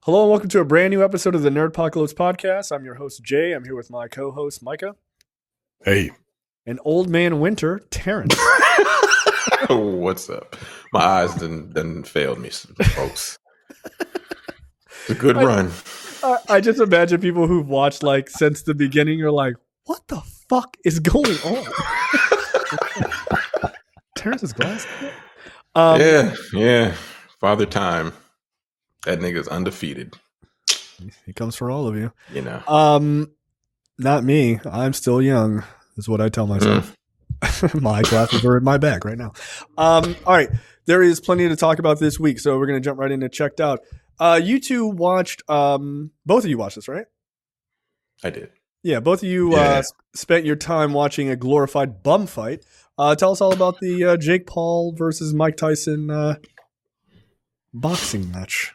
Hello and welcome to a brand new episode of the Nerdpocalypse podcast. I'm your host, Jay. I'm here with my co-host, Micah. Hey. And old man Winter, Terrence. What's up? My eyes done failed me, folks. It's a good run. I just imagine people who've watched like since the beginning are like, what the fuck is going on? Terrence's glasses. Yeah. Father Time. That nigga's undefeated. He comes for all of you. You know. Not me. I'm still young, is what I tell myself. My glasses are in my bag right now. All right. There is plenty to talk about this week, so we're going to jump right into Checked Out. You two watched, both of you watched this, right? I did. Yeah, both of you spent your time watching a glorified bum fight. Tell us all about the Jake Paul versus Mike Tyson boxing match.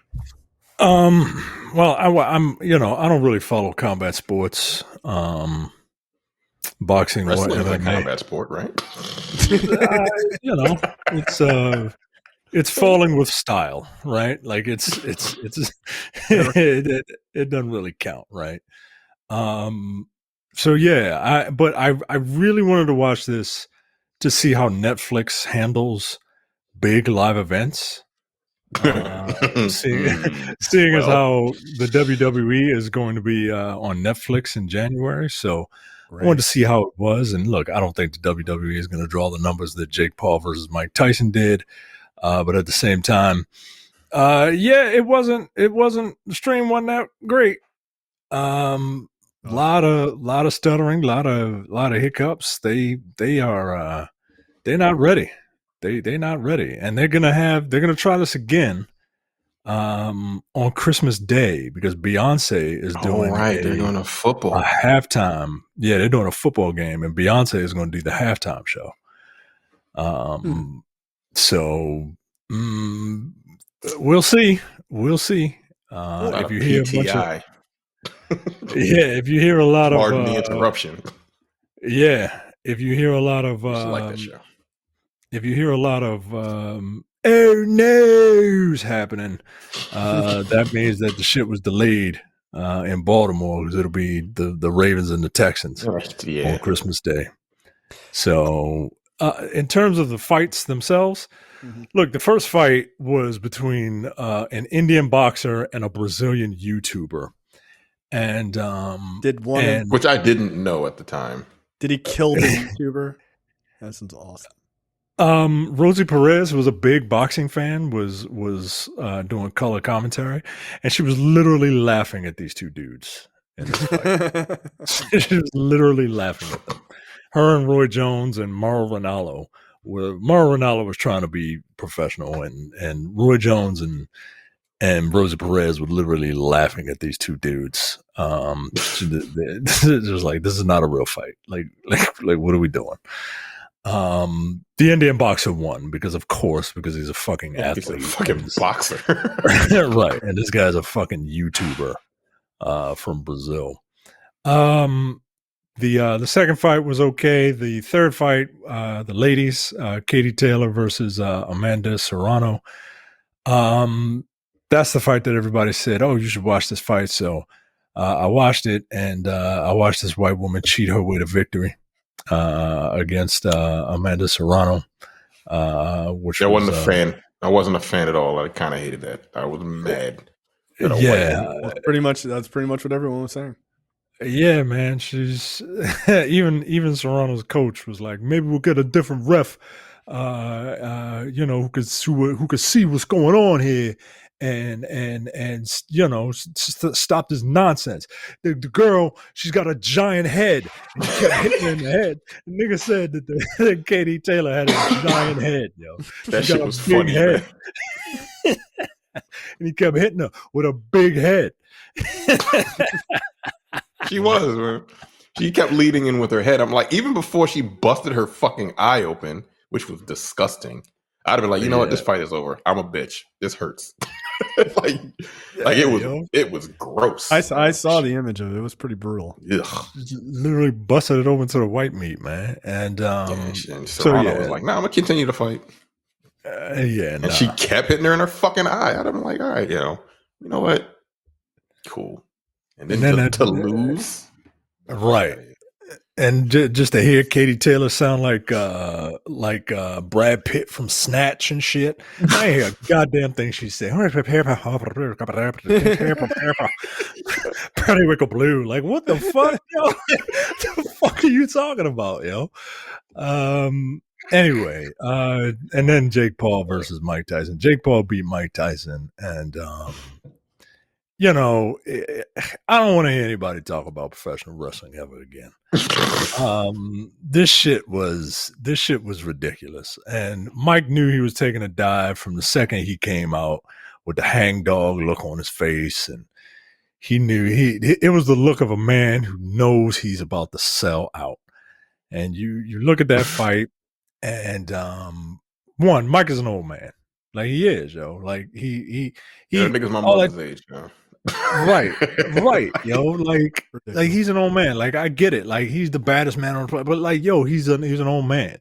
Well, I'm I don't really follow combat sports. Boxing, wrestling is a combat sport, right? It's falling with style, right? Like it doesn't really count, right? So yeah, I really wanted to watch this to see how Netflix handles big live events. Seeing as how the WWE is going to be on Netflix in January, so I wanted to see how it was. And look, I don't think the WWE is going to draw the numbers that Jake Paul versus Mike Tyson did, but at the same time, it wasn't. The stream wasn't that great. Lot of stuttering, lot of hiccups. They're not ready. They're not ready, and they're gonna try this again on Christmas Day because Beyonce is doing they're doing a halftime. Yeah, they're doing a football game, and Beyonce is going to do the halftime show. So we'll see. If you hear PTI. If you hear a lot of pardon the interruption. Yeah, if you hear a lot of like that show. If you hear a lot of oh no's happening, that means that the shit was delayed in Baltimore because it'll be the Ravens and the Texans on Christmas Day. So in terms of the fights themselves, look, the first fight was between an Indian boxer and a Brazilian YouTuber. And which I didn't know at the time. Did he kill the YouTuber? That sounds awesome. Rosie Perez was a big boxing fan, was doing color commentary, and she was literally laughing at these two dudes in this fight. She was literally laughing at them. Her and Roy Jones and Mauro Ranallo was trying to be professional, and Roy Jones and Rosie Perez were literally laughing at these two dudes. It was like, this is not a real fight. Like what are we doing? The Indian boxer won because he's a fucking athlete. He's a fucking boxer. Right. And this guy's a fucking YouTuber from Brazil. The second fight was okay. The third fight, the ladies, Katie Taylor versus Amanda Serrano. That's the fight that everybody said, oh, you should watch this fight. So I watched it, and I watched this white woman cheat her way to victory against Amanda Serrano. Which I wasn't a fan. I wasn't a fan at all. I kind of hated that. I was mad. That's pretty much what everyone was saying. Yeah, man. She's even Serrano's coach was like, maybe we'll get a different ref, who could see what's going on here. And stop this nonsense. The girl, she's got a giant head, and he kept hitting her in the head. The nigga said that Katie Taylor had a giant head, yo. That shit was funny, head. And he kept hitting her with a big head. She was, man. She kept leading in with her head. I'm like, even before she busted her fucking eye open, which was disgusting, I'd have been like, you know what, this fight is over. I'm a bitch. This hurts. It was gross. I saw the image of it. It was pretty brutal. Literally busted it open to the white meat, man. And Serrano was like, "No, I'm gonna continue to fight." And she kept hitting her in her fucking eye. I'm like, all right, you know what? cool. And then to lose, right? And just to hear Katie Taylor sound like Brad Pitt from Snatch and shit. I hear a goddamn thing she said. Periwinkle Blue. Like, what the fuck, yo? What the fuck are you talking about, yo? Anyway, and then Jake Paul versus Mike Tyson. Jake Paul beat Mike Tyson, and you know, I don't want to hear anybody talk about professional wrestling ever again. This shit was ridiculous, and Mike knew he was taking a dive from the second he came out with the hangdog look on his face, and he knew it was the look of a man who knows he's about to sell out. And you look at that fight, and one, Mike is an old man, like he is, yo, like he nigga's my mother's age, yo. right, yo, like he's an old man. Like, I get it, like he's the baddest man on the planet, but like, yo, he's an old man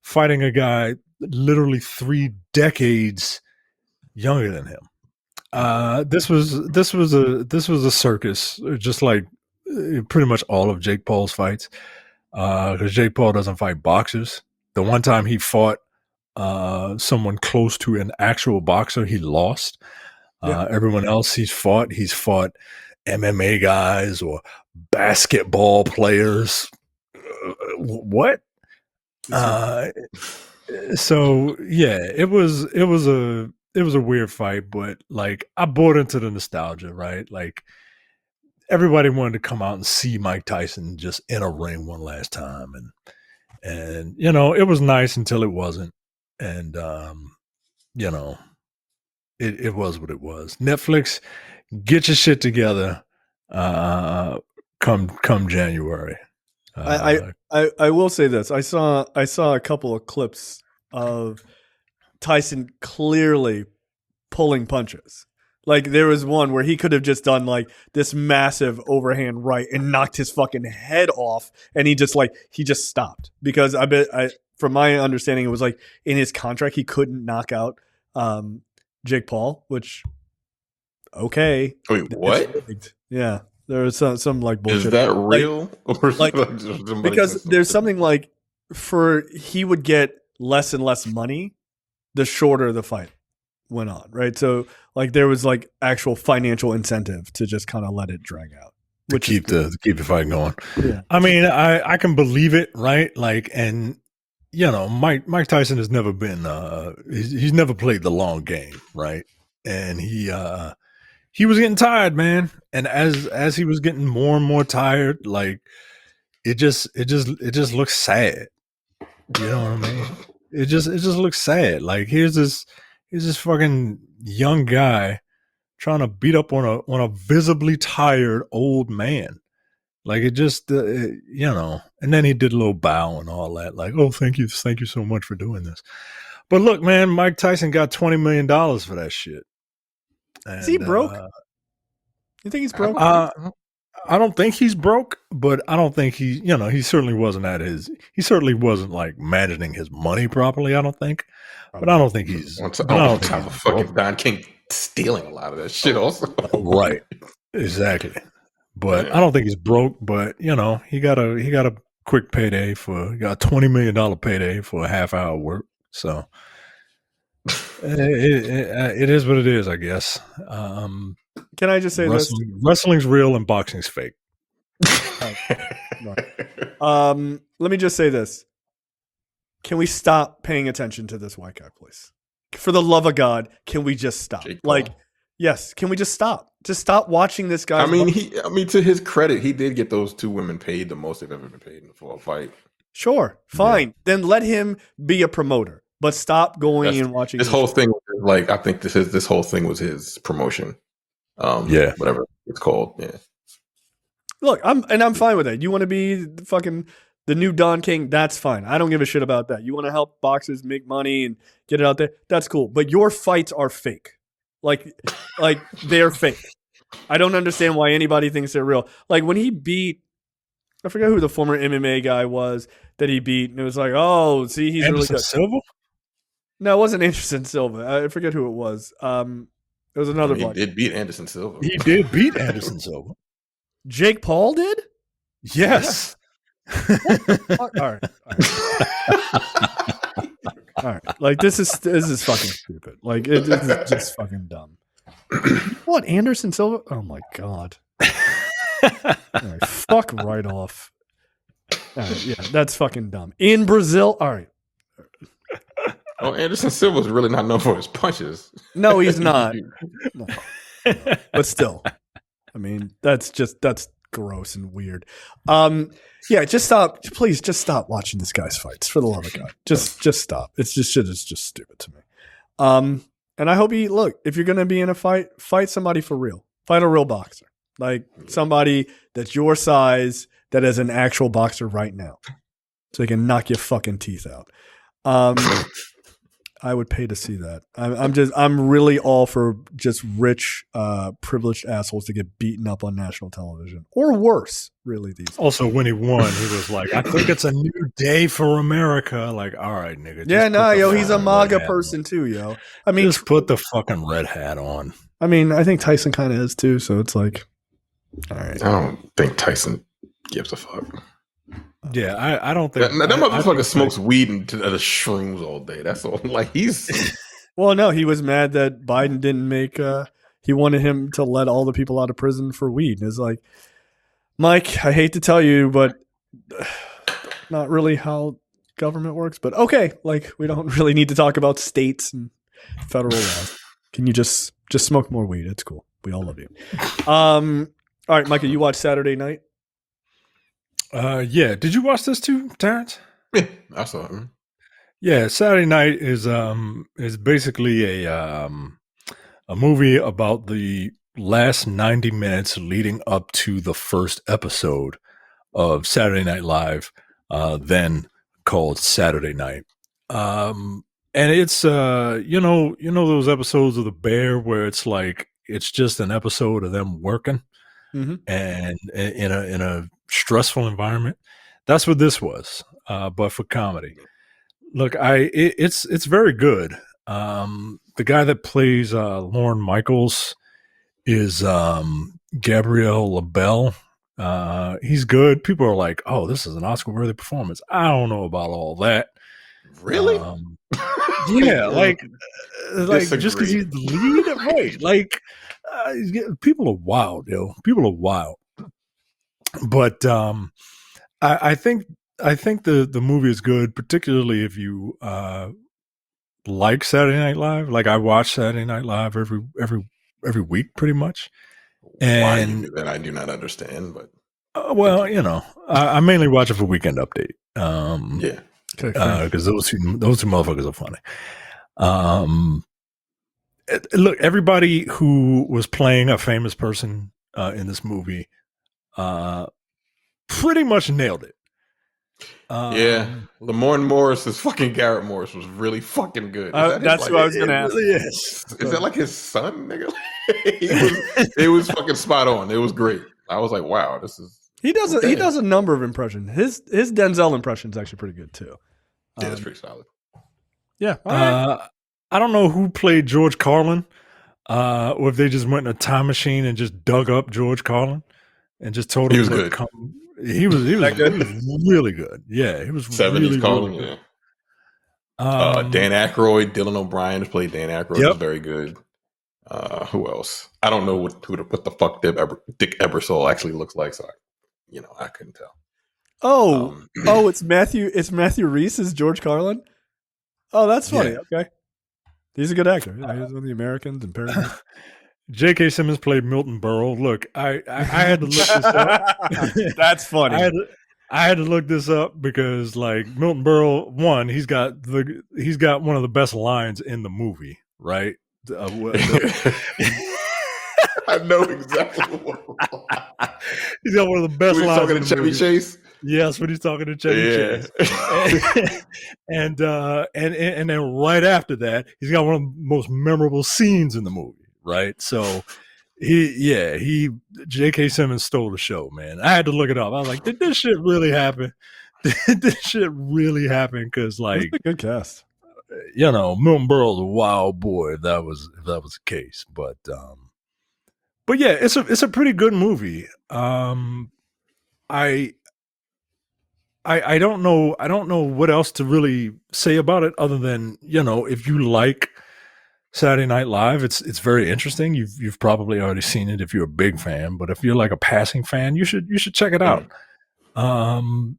fighting a guy literally 3 decades younger than him. This was a circus, just like pretty much all of Jake Paul's fights, because Jake Paul doesn't fight boxers. The one time he fought someone close to an actual boxer, he lost. Everyone else he's fought MMA guys or basketball players. What? So yeah, it was a weird fight, but like I bought into the nostalgia, right? Like everybody wanted to come out and see Mike Tyson just in a ring one last time, and you know, it was nice until it wasn't, and you know. It was what it was. Netflix, get your shit together. Come January. I will say this. I saw a couple of clips of Tyson clearly pulling punches. Like there was one where he could have just done like this massive overhand right and knocked his fucking head off, and he just stopped because from my understanding, it was like in his contract he couldn't knock out Jake Paul, which okay. Wait, what? Yeah, there was some like bullshit. Is that real? Like because there's something like he would get less and less money the shorter the fight went on, right? So like there was like actual financial incentive to just kind of let it drag out, which keep the fight going. Yeah. I mean, I can believe it, right? Like, and you know, Mike Tyson has never been he's never played the long game, right? And he was getting tired, man. And as he was getting more and more tired, like it just looks sad. You know what I mean? It just looks sad. Like here's this fucking young guy trying to beat up on a visibly tired old man. Like it just, you know, and then he did a little bow and all that. Like, oh, thank you so much for doing this. But look, man, Mike Tyson got $20 million for that shit. And, is he broke? You think he's broke? I don't think he's broke, but I don't think he certainly wasn't he certainly wasn't like managing his money properly. I don't think, but I don't think he's. On top of fucking Don King stealing a lot of that shit, also. Right, exactly. But I don't think he's broke. But you know, he got a quick payday he got a $20 million payday for a half-hour work. So it is what it is, I guess. Can I just say this? Wrestling's real and boxing's fake. Let me just say this. Can we stop paying attention to this white guy, please? For the love of God, can we just stop? Like, yes, can we just stop? Just stop watching this guy. I mean, to his credit, he did get those 2 women paid the most they've ever been paid for a fight. Sure, fine. Yeah. Then let him be a promoter, but stop going and watching. This whole thing, like, I think this whole thing was his promotion. Yeah, whatever it's called. Yeah. Look, I'm fine with that. You want to be the new Don King? That's fine. I don't give a shit about that. You want to help boxers make money and get it out there? That's cool. But your fights are fake. Like they're fake. I don't understand why anybody thinks they're real. Like when he beat, I forget who the former MMA guy was that he beat, and it was like, oh, see, he's Anderson really good. Silva? No, it wasn't Anderson Silva. I forget who it was. It was another He black. did beat Anderson Silva. He did beat Anderson Silva. Jake Paul did? Yes. All right. All right. Like this is fucking stupid. Like this is just fucking dumb. What, Anderson Silva? Oh my god. All right, fuck right off. All right, yeah, that's fucking dumb. In Brazil, all right. Oh, Anderson Silva's really not known for his punches. No, he's not. No. But still, I mean, that's gross and weird. Yeah, just stop. Please, just stop watching this guy's fights. For the love of God, just stop. It's just shit is just stupid to me. And I hope if you're gonna be in a fight somebody for real. Fight a real boxer, like somebody that's your size that is an actual boxer right now, so they can knock your fucking teeth out. I would pay to see that. I'm really all for just rich, privileged assholes to get beaten up on national television or worse. Really, these. Also, when he won, he was like, "I think it's a new day for America." Like, all right, nigga. Yeah, he's a MAGA person too, yo. I mean, just put the fucking red hat on. I mean, I think Tyson kind of is too. So it's like, all right. I don't think Tyson gives a fuck. Yeah, I don't think that motherfucker smokes weed and shrooms all day. That's all. Like he's. Well, no, he was mad that Biden didn't make. He wanted him to let all the people out of prison for weed. And it's like, Mike, I hate to tell you, but not really how government works. But okay, like we don't really need to talk about states and federal laws. Can you just smoke more weed? It's cool. We all love you. All right, Micah, you watched Saturday Night? Yeah. Did you watch this too, Terrence? Yeah, I saw it. Yeah, Saturday Night is basically a movie about the last 90 minutes leading up to the first episode of Saturday Night Live, then called Saturday Night. And it's you know those episodes of The Bear where it's like it's just an episode of them working and in a stressful environment. That's what this was, but for comedy. Look, it's very good. The guy that plays Lorne Michaels is Gabriel LaBelle. He's good. People are like, "Oh, this is an Oscar-worthy performance." I don't know about all that. Really? Yeah, like just because he's the lead, right? Like, people are wild, yo. People are wild. But I think the movie is good, particularly if you like Saturday Night Live. Like I watch Saturday Night Live every week, pretty much. And that I do not understand, but well, I mainly watch it for Weekend Update. Yeah, because those two motherfuckers are funny. Look, everybody who was playing a famous person in this movie pretty much nailed it. Yeah, Lamorne Morris, his fucking Garrett Morris was really fucking good. That's what I was gonna ask. Really is that like his son, nigga? It was fucking spot on. It was great. I was like, wow, this is. He does a number of impressions. His Denzel impression is actually pretty good too. Yeah, it's pretty solid. Yeah. Right. I don't know who played George Carlin, or if they just went in a time machine and just dug up George Carlin and just told him he was to good. come. He was really good. Yeah, he was 70s really, Carlin. really good. Yeah. Dan Aykroyd, Dylan O'Brien played Dan Aykroyd. Was very good. Who else? I don't know what the fuck Dick Ebersol actually looks like, so I couldn't tell. It's Matthew Reese as George Carlin. Oh, that's funny. Yeah. Okay, he's a good actor. Yeah, he was one of the Americans and Paradise. J.K. Simmons played Milton Berle. Look, I had to look this up. That's funny. I had to look this up because, like, Milton Berle, one, he's got one of the best lines in the movie, right? I know exactly what. He's got one of the best when he's lines. Talking to Chevy Chase. Yes, when he's talking to Chevy Chase. And then right after that, he's got one of the most memorable scenes in the movie. Right. So J.K. Simmons stole the show, man. I had to look it up. I was like, did this shit really happen? Did this shit really happen? Because, like, a good cast. Milton Berle's a wild boy if that was the case. But yeah, it's a pretty good movie. I don't know what else to really say about it other than, if you like Saturday Night Live, it's very interesting. You've probably already seen it if you're a big fan, but if you're like a passing fan, you should check it out. And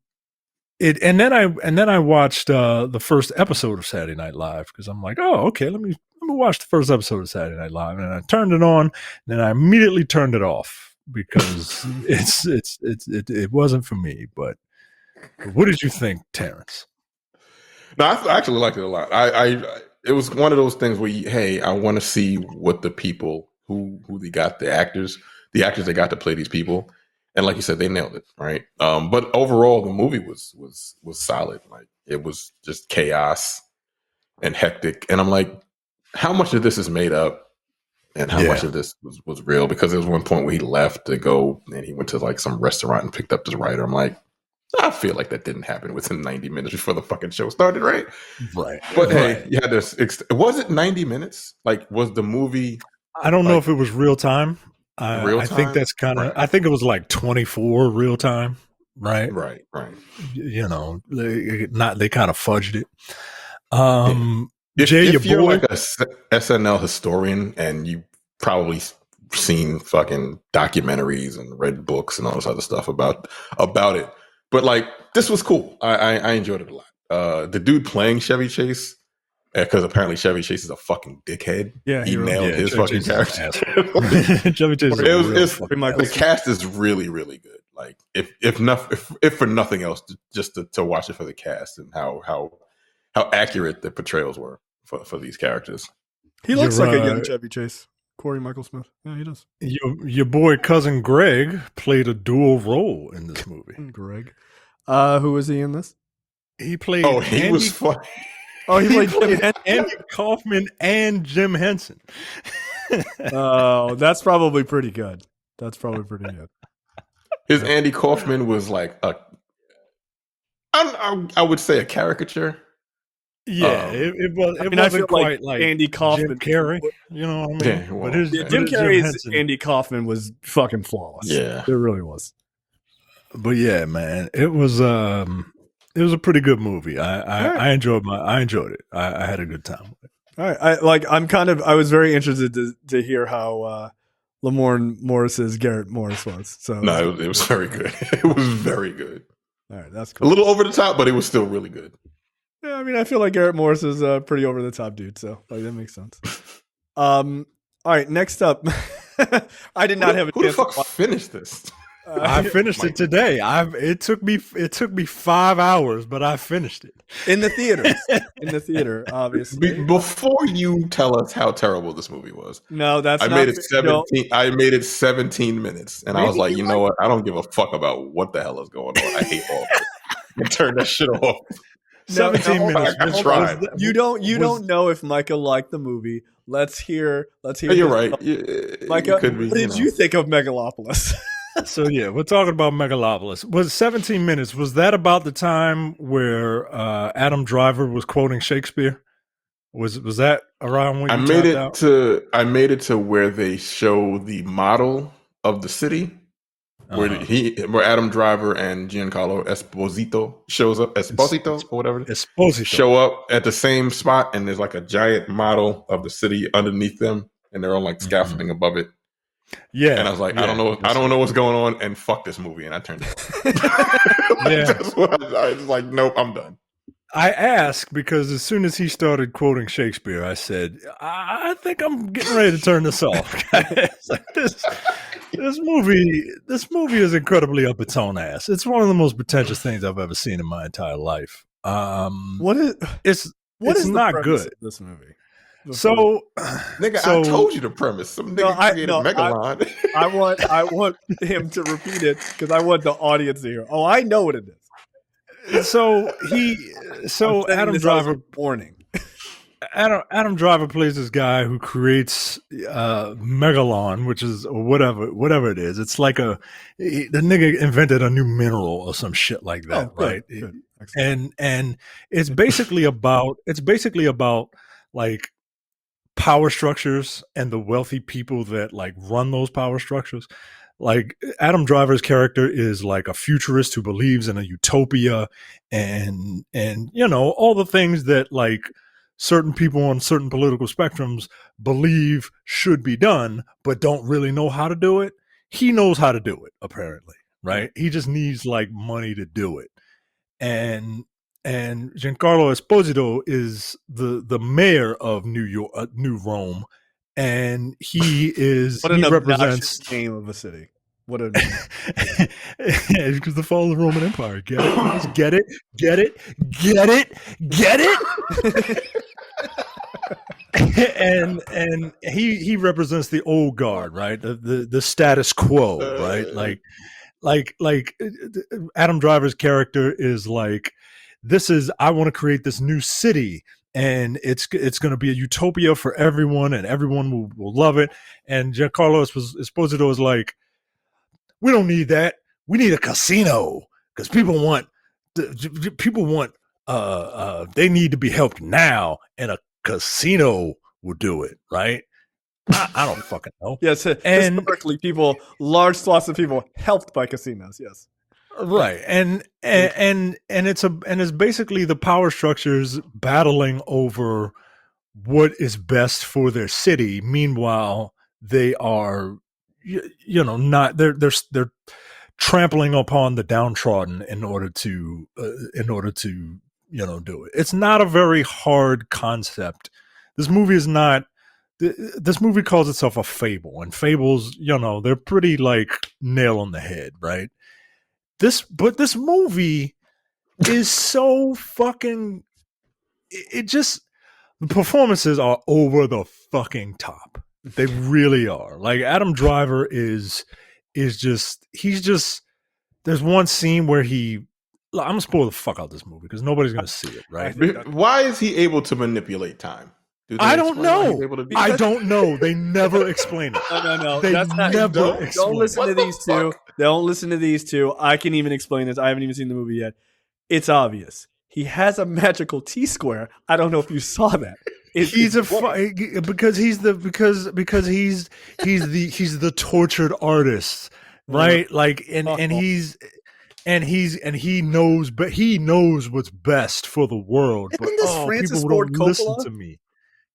then I watched the first episode of Saturday Night Live because I'm like, oh, okay, let me watch the first episode of Saturday Night Live, and I turned it on, and then I immediately turned it off because it wasn't for me. But what did you think, Terrence? No, I actually liked it a lot. It was one of those things where, I want to see what the people who they got, the actors they got to play these people, and like you said, they nailed it, right? But overall, the movie was solid. Like, it was just chaos and hectic, and I'm like, how much of this is made up, and how much of this was real? Because there was one point where he left to go, and he went to like some restaurant and picked up this writer. I'm like, I feel like that didn't happen within 90 minutes before the fucking show started, right? Right. But hey, you had this. Was it 90 minutes? Like, was the movie? I don't know if it was real time. I think that's kind of. Right. I think it was like 24 real time. Right. Right. They kind of fudged it. If you're like a SNL historian and you probably seen fucking documentaries and read books and all this other stuff about it. But like, this was cool. I enjoyed it a lot. The dude playing Chevy Chase, because apparently Chevy Chase is a fucking dickhead. Yeah, he nailed his fucking character. Chevy Chase. The cast is really, really good. Like, if for nothing else, just to watch it for the cast and how accurate the portrayals were for these characters. He looks like a young Chevy Chase. Corey Michael Smith. Yeah, he does. Your boy cousin Greg played a dual role in this movie. Greg. Who was he in this? He played. Oh, he was funny. Oh, he played Andy Kaufman and Jim Henson. Oh, that's probably pretty good. His Andy Kaufman was like I would say a caricature. Yeah, it wasn't quite like Andy Kaufman. Jim Carrey, you know what I mean? Yeah, Jim Carrey's Andy Kaufman was fucking flawless. Yeah, it really was. But yeah, man, it was a pretty good movie. I enjoyed it. I had a good time with it. All right, I was very interested to hear how Lamorne Morris's Garrett Morris was. So no, it was very good. It was very good. All right, that's cool. A little over the top, but it was still really good. Yeah, I mean, I feel like Garrett Morris is a pretty over the top dude, so like that makes sense. All right, next up, I did not have a chance. Who the fuck finished this? I finished it today. It took me 5 hours, but I finished it in the theater. Obviously. Before you tell us how terrible this movie was, no, that's I made it 17. I made it 17 minutes, and I was like, you know what? I don't give a fuck about what the hell is going on. I hate all of it. I turned that shit off. 17 minutes. I tried. You don't know if Micah liked the movie. Let's hear. You're right, Micah. What did you think of Megalopolis? So yeah, we're talking about Megalopolis. Was 17 minutes? Was that about the time where Adam Driver was quoting Shakespeare? Was that around when you I made it to where they show the model of the city. Where Adam Driver and Giancarlo Esposito shows up, or whatever, show up at the same spot, and there's like a giant model of the city underneath them, and they're on like scaffolding above it. Yeah, and I was like, I don't know what's going on, and fuck this movie, and I turned it off. That's what I was like, nope, I'm done. I asked because as soon as he started quoting Shakespeare, I said, I think I'm getting ready to turn this off. This movie is incredibly up its own ass. It's one of the most pretentious things I've ever seen in my entire life. It's not good. This movie. So, nigga, I told you the premise. Some nigga created Megalon. I want him to repeat it because I want the audience to hear. Oh, I know what it is. So Adam Driver warning. Adam Driver plays this guy who creates Megalon, which is whatever it is. It's like the nigga invented a new mineral or some shit like that, right? and it's basically about like power structures and the wealthy people that like run those power structures. Like Adam Driver's character is like a futurist who believes in a utopia and all the things that like certain people on certain political spectrums believe should be done but don't really know how to do it. He knows how to do it, apparently, right? He just needs like money to do it. And Giancarlo Esposito is the mayor of New York, New Rome, and he represents name of a city. What a because the fall of the Roman Empire. Get it? Get it? Get it? Get it? Get it? and he represents the old guard, right? The status quo, right? Like Adam Driver's character is like, I want to create this new city, and it's going to be a utopia for everyone, and everyone will love it. And Giancarlo Esposito is like, we don't need that. We need a casino because people want they need to be helped now, and a casino will do it, right? I don't fucking know. Yes, and historically, large swaths of people helped by casinos. Yes, right, and it's basically the power structures battling over what is best for their city. Meanwhile, they are, not they're trampling upon the downtrodden in order to do it. It's not a very hard concept. This movie is not. This movie calls itself a fable, and fables, they're pretty like nail on the head, right? But this movie is so fucking. The performances are over the fucking top. They really are. Like Adam Driver is just. There's one scene where I'm gonna spoil the fuck out this movie because nobody's gonna see it, right? Why is he able to manipulate time? I don't know. I don't know. They never explain it. No. They don't listen to these two. Don't listen to these two. I can even explain this. I haven't even seen the movie yet. It's obvious. He has a magical T-square. I don't know if you saw that. He's the tortured artist, right? Like and he knows what's best for the world. Isn't this Francis people Ford don't Coppola? listen to me.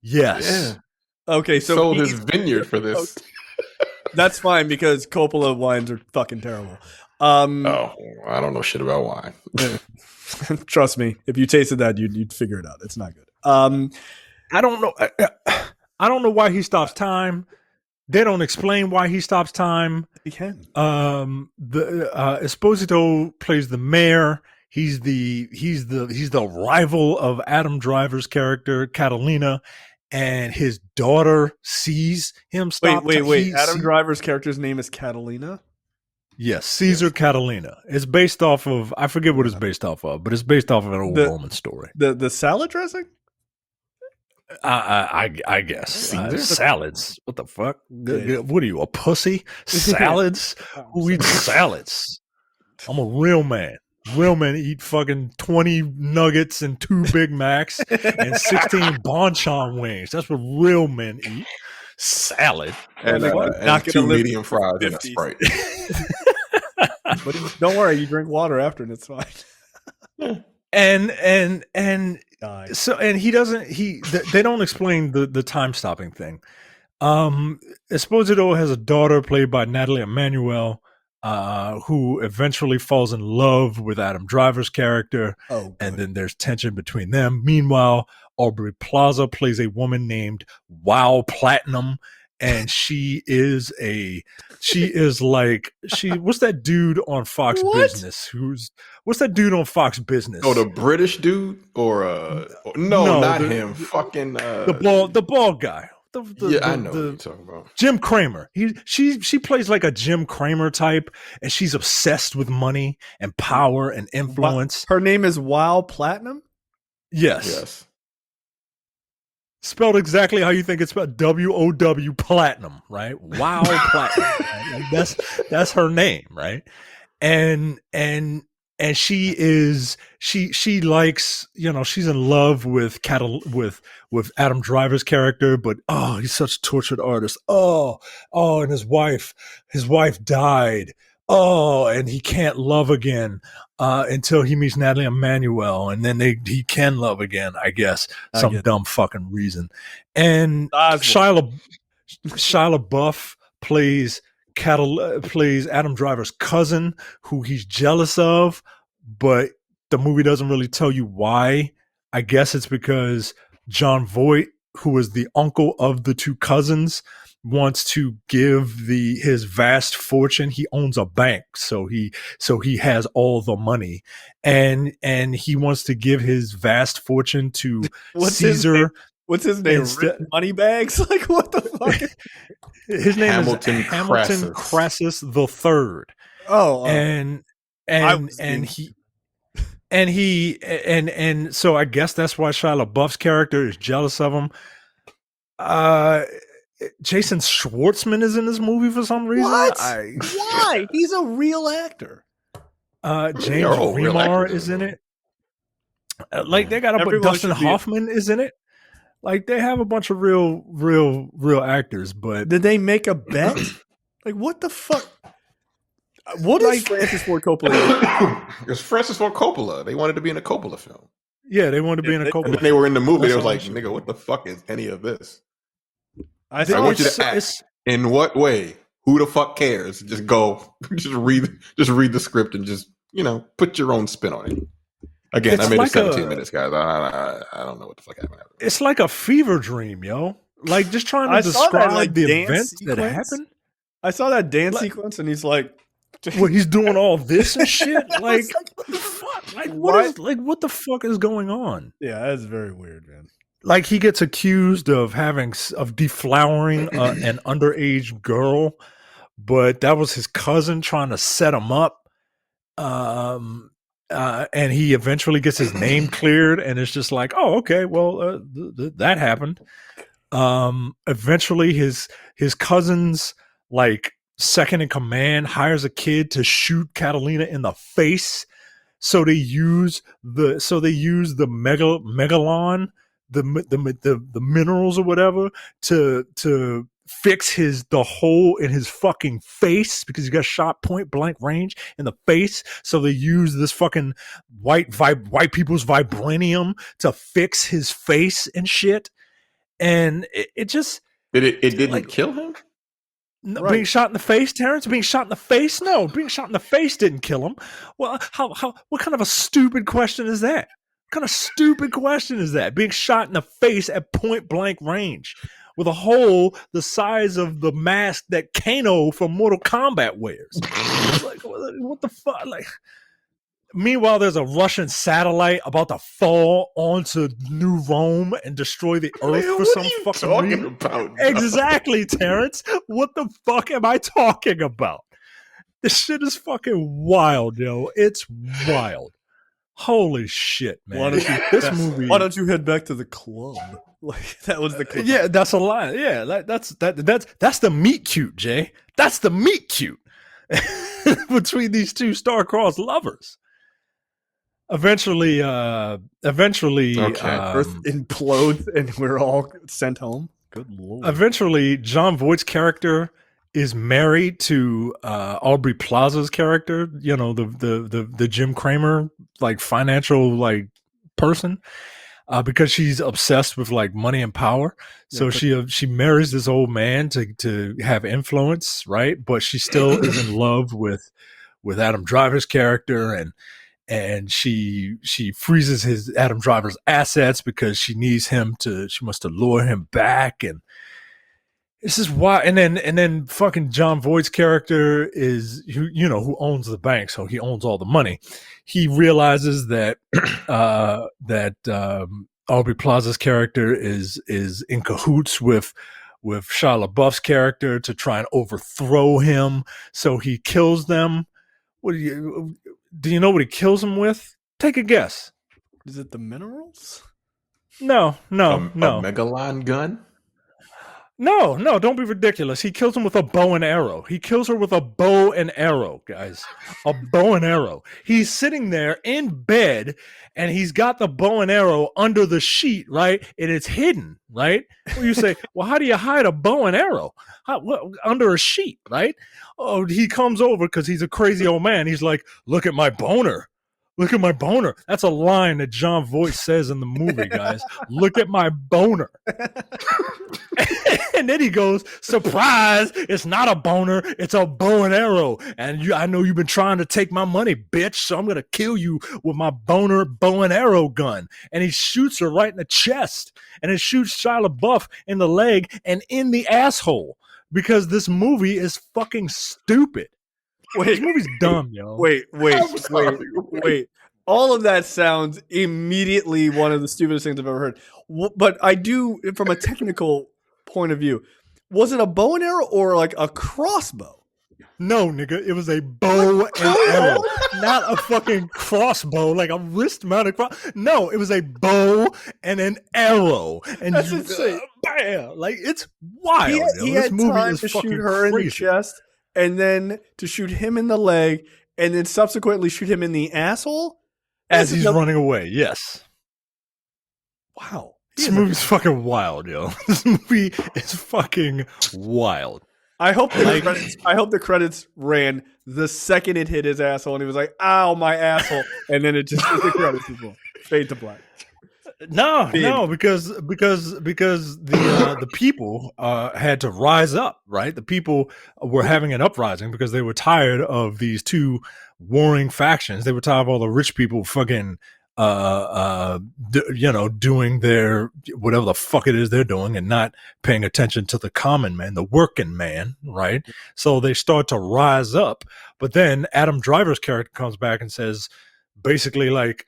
Yes. Yeah. Okay, so sold his vineyard for this. That's fine because Coppola wines are fucking terrible. I don't know shit about wine. Trust me, if you tasted that, you'd figure it out. It's not good. I don't know. I don't know why he stops time. They don't explain why he stops time. He can. Esposito plays the mayor. He's the rival of Adam Driver's character, Catalina, and his daughter sees him stop. Wait. Adam Driver's character's name is Catalina? Yes, Caesar Catalina. It's based off of, I forget what it's based off of, but it's based off of an old Roman story. The salad dressing? I guess. Salads. What the fuck? What are you, a pussy? Salads? Who eats salads? I'm a real man. Real men eat fucking 20 nuggets and 2 Big Macs and 16 bonchon wings. That's what real men eat. Salad. And 2 medium fries and a Sprite. But don't worry, you drink water after and it's fine. And he doesn't. They don't explain the time stopping thing. Esposito has a daughter played by Natalie Emmanuel, who eventually falls in love with Adam Driver's character, and then there's tension between them. Meanwhile, Aubrey Plaza plays a woman named Wow Platinum, and what's that dude on Fox Business? What's that dude on Fox Business? Oh, the British dude, or no, not him. Fucking the bald guy. I know what you're talking about. Jim Cramer. She plays like a Jim Cramer type, and she's obsessed with money and power and influence. Her name is Wow Platinum? Yes. Spelled exactly how you think it's spelled. WOW Platinum, right? Wow Platinum. Right? Like that's her name, right? And and she likes, she's in love with with Adam Driver's character, but he's such a tortured artist. And his wife died. And he can't love again until he meets Natalie Emmanuel, and then he can love again, I guess, some dumb fucking reason. And Shia LaBeouf plays Adam Driver's cousin, who he's jealous of, but the movie doesn't really tell you why. I guess it's because Jon Voight, who is the uncle of the two cousins, wants to give his vast fortune. He owns a bank, so he has all the money, and he wants to give his vast fortune to Caesar. What's his name? Moneybags? Like, what the fuck? His name is Hamilton Crassus the Third. And so I guess that's why Shia LaBeouf's character is jealous of him. Jason Schwartzman is in this movie for some reason. What? Why? He's a real actor. James Remar is in it. Like, they got Dustin Hoffman is in it. Like, they have a bunch of real actors, but did they make a bet? Like, what the fuck? What is Francis Ford Coppola? It's Francis Ford Coppola. They wanted to be in a Coppola film. Yeah, they wanted to be in a Coppola. And they were in the movie. They was like, nigga, what the fuck is any of this? I want you to ask. In what way? Who the fuck cares? Just go. Just read the script and just, put your own spin on it. Again, I made it 17 minutes, guys. I don't know what the fuck happened. It's like a fever dream, yo. Like, just trying to describe the events that happened. I saw that dance sequence, and he's like, "What? He's doing all this and shit? Like, what the fuck? Like, what the fuck is going on?" Yeah, that's very weird, man. Like, he gets accused of deflowering an underage girl, but that was his cousin trying to set him up. And he eventually gets his name cleared, and it's just like, oh, okay, well, that happened. Eventually, his cousin's like second in command hires a kid to shoot Catalina in the face. So they use the megalon, the minerals or whatever, to fix the hole in his fucking face, because he got shot point blank range in the face. So they use this fucking white people's vibranium to fix his face and shit. And it just it didn't kill him. No, right. Being shot in the face, Terrence? Being shot in the face? No, being shot in the face didn't kill him. Well, what kind of a stupid question is that? What kind of stupid question is that? Being shot in the face at point blank range with a hole the size of the mask that Kano from Mortal Kombat wears. Like, what the fuck? Like, meanwhile, there's a Russian satellite about to fall onto New Rome and destroy the Earth for some fucking reason. About, exactly, Terrence. What the fuck am I talking about? This shit is fucking wild, yo. It's wild. Holy shit, man! Why don't you head back to the club? Like, that was the club. Yeah, that's a lie. Yeah, that's the meet cute, Jay. That's the meet cute between these two star-crossed lovers. Eventually, Earth implodes and we're all sent home. Good lord! Eventually, Jon Voight's character is married to Aubrey Plaza's character, the Jim Cramer like financial like person, because she's obsessed with like money and power. So she marries this old man to have influence, right? But she still is in love with Adam Driver's character, and she freezes Adam Driver's assets because she needs him she wants to lure him back. And this is why, and then fucking Jon Voight's character is who owns the bank, so he owns all the money. He realizes that Aubrey Plaza's character is in cahoots with Shia LaBeouf's character to try and overthrow him. So he kills them. Do you know what he kills them with? Take a guess. Is it the minerals? No. A Megalon gun? No, don't be ridiculous. He kills him with a bow and arrow. He kills her with a bow and arrow, guys. A bow and arrow. He's sitting there in bed and he's got the bow and arrow under the sheet, right? And it's hidden, right? Well, you say, well, how do you hide a bow and arrow? Under a sheet, right? Oh, he comes over because he's a crazy old man. He's like, look at my boner. Look at my boner. That's a line that John Voight says in the movie, guys. Look at my boner. And then he goes, surprise, it's not a boner, it's a bow and arrow. And I know you've been trying to take my money, bitch, so I'm going to kill you with my boner bow and arrow gun. And he shoots her right in the chest. And it shoots Shia LaBeouf in the leg and in the asshole. Because this movie is fucking stupid. This movie's dumb, yo. Wait. All of that sounds immediately one of the stupidest things I've ever heard. But I do, from a technical point of view, was it a bow and arrow or like a crossbow? No, nigga, it was a bow and arrow, not a fucking crossbow, like a wrist-mounted cross. No, it was a bow and an arrow, and that's insane. Bam! Like it's wild. He had time to shoot her crazy. In the chest, and then to shoot him in the leg, and then subsequently shoot him in the asshole as he's running away. Yes. Wow. This movie's fucking wild, yo. This movie is fucking wild. I hope the credits ran the second it hit his asshole, and he was like, "Ow, my asshole!" And then it just the credits as well. Fade to black. No, because the people had to rise up, right? The people were having an uprising because they were tired of these two warring factions. They were tired of all the rich people fucking doing their whatever the fuck it is they're doing and not paying attention to the common man, the working man, right? So they start to rise up, but then Adam Driver's character comes back and says basically like,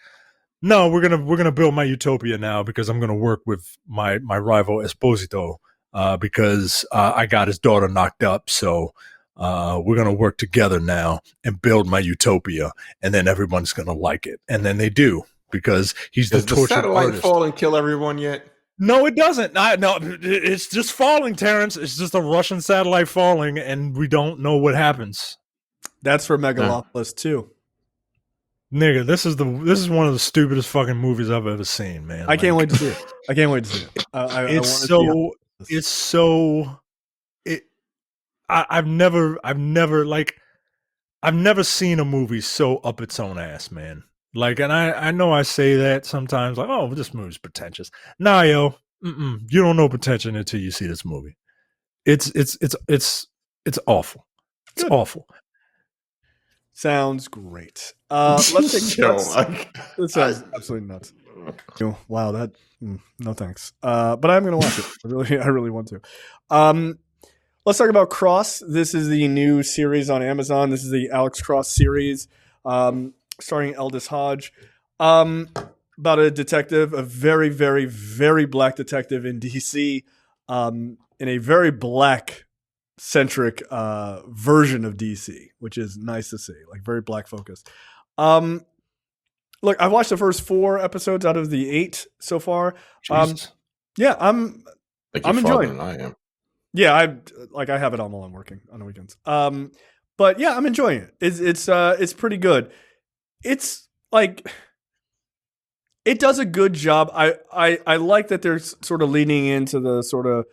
no, we're gonna build my utopia now because I'm gonna work with my rival Esposito because I got his daughter knocked up, so we're going to work together now and build my utopia, and then everyone's going to like it. And then they do, because he's the tortured satellite artist. Fall and kill everyone yet? No, it doesn't. No, it's just falling, Terrence. It's just a Russian satellite falling, and we don't know what happens. That's for Megalopolis too. Nigga, this is one of the stupidest fucking movies I've ever seen, man. I can't wait to see it. I've never seen a movie so up its own ass, man. Like, and I know I say that sometimes, like, oh, this movie's pretentious. Nah, yo, you don't know pretension until you see this movie. It's awful. It's awful. Sounds great. Let's take that sounds absolutely nuts. Wow, no thanks. But I'm gonna watch it. I really want to. Let's talk about Cross. This is the new series on Amazon. This is the Alex Cross series, starring Aldous Hodge, about a detective, a very, very, very black detective in DC, in a very black centric version of DC, which is nice to see, like very black focused. Look, I've watched the first 4 episodes out of the 8 so far. Yeah, I'm enjoying it. I am. Yeah, I have it on while I'm working on the weekends. But yeah, I'm enjoying it. It's pretty good. It's like it does a good job. I like that they're sort of leaning into the sort of